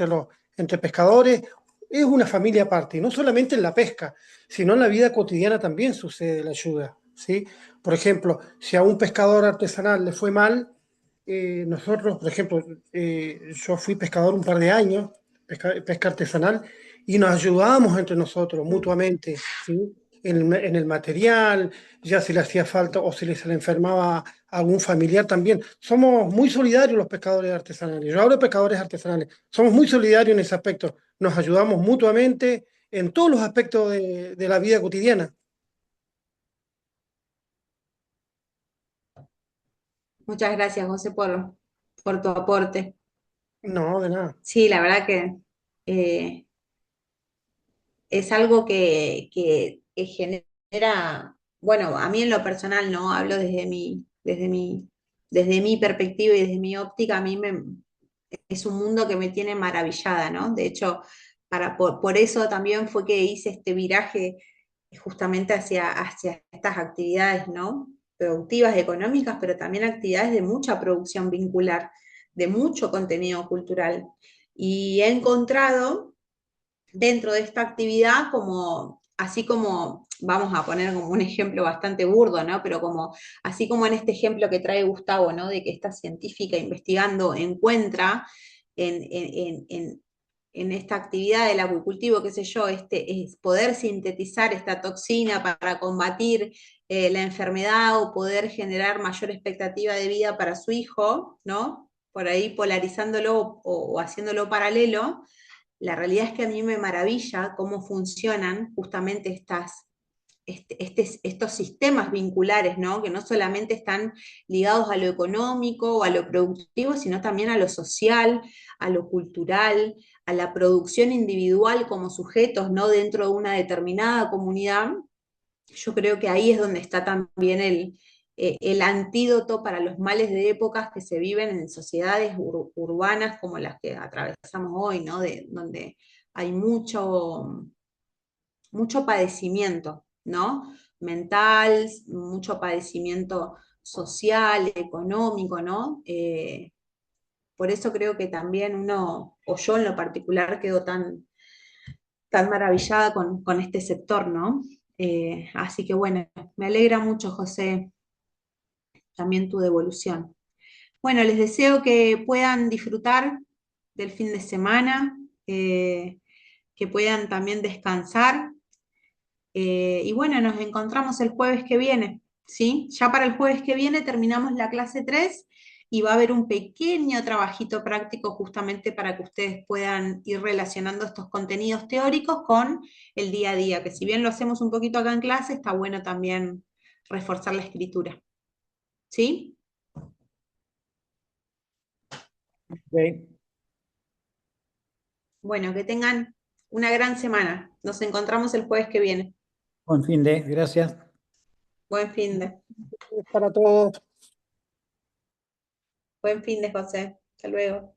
entre pescadores. Es una familia aparte, y no solamente en la pesca, sino en la vida cotidiana también sucede la ayuda, ¿sí? Por ejemplo, si a un pescador artesanal le fue mal, nosotros, por ejemplo, yo fui pescador un par de años, pesca artesanal, y nos ayudábamos entre nosotros Mm. mutuamente, ¿sí? En el material, ya si le hacía falta o si se le enfermaba a algún familiar también. Somos muy solidarios los pescadores artesanales. Yo hablo de pescadores artesanales. Somos muy solidarios en ese aspecto. Nos ayudamos mutuamente en todos los aspectos de la vida cotidiana. Muchas gracias, José, por tu aporte. No, de nada. Sí, la verdad que eh, es algo que genera, bueno, a mí en lo personal, ¿no? Hablo desde mi perspectiva y desde mi óptica, es un mundo que me tiene maravillada, ¿no? De hecho, por eso también fue que hice este viraje justamente hacia estas actividades, ¿no? Productivas, económicas, pero también actividades de mucha producción vincular, de mucho contenido cultural. Y he encontrado dentro de esta actividad como, así como, vamos a poner como un ejemplo bastante burdo, ¿no? Pero como, así como en este ejemplo que trae Gustavo, ¿no? De que esta científica investigando encuentra en esta actividad del acuicultivo, qué sé yo, es poder sintetizar esta toxina para combatir la enfermedad o poder generar mayor expectativa de vida para su hijo, ¿no? Por ahí polarizándolo o haciéndolo paralelo, la realidad es que a mí me maravilla cómo funcionan justamente estos sistemas vinculares, ¿no? Que no solamente están ligados a lo económico o a lo productivo, sino también a lo social, a lo cultural, a la producción individual como sujetos, ¿no? Dentro de una determinada comunidad. Yo creo que ahí es donde está también el antídoto para los males de épocas que se viven en sociedades urbanas como las que atravesamos hoy, ¿no? Donde hay mucho padecimiento, ¿no? Mental, mucho padecimiento social, económico, ¿no? Por eso creo que también uno, o yo en lo particular, quedo tan maravillada con este sector, ¿no? Así que bueno, me alegra mucho, José, también tu devolución. Bueno, les deseo que puedan disfrutar del fin de semana, que puedan también descansar Y bueno, nos encontramos el jueves que viene, ¿sí? Ya para el jueves que viene terminamos la clase 3 y va a haber un pequeño trabajito práctico justamente para que ustedes puedan ir relacionando estos contenidos teóricos con el día a día, que si bien lo hacemos un poquito acá en clase, está bueno también reforzar la escritura, ¿sí? Ok. Bueno, que tengan una gran semana. Nos encontramos el jueves que viene. Buen fin de, gracias. Buen fin de, Para todos. buen fin de, José. Hasta luego.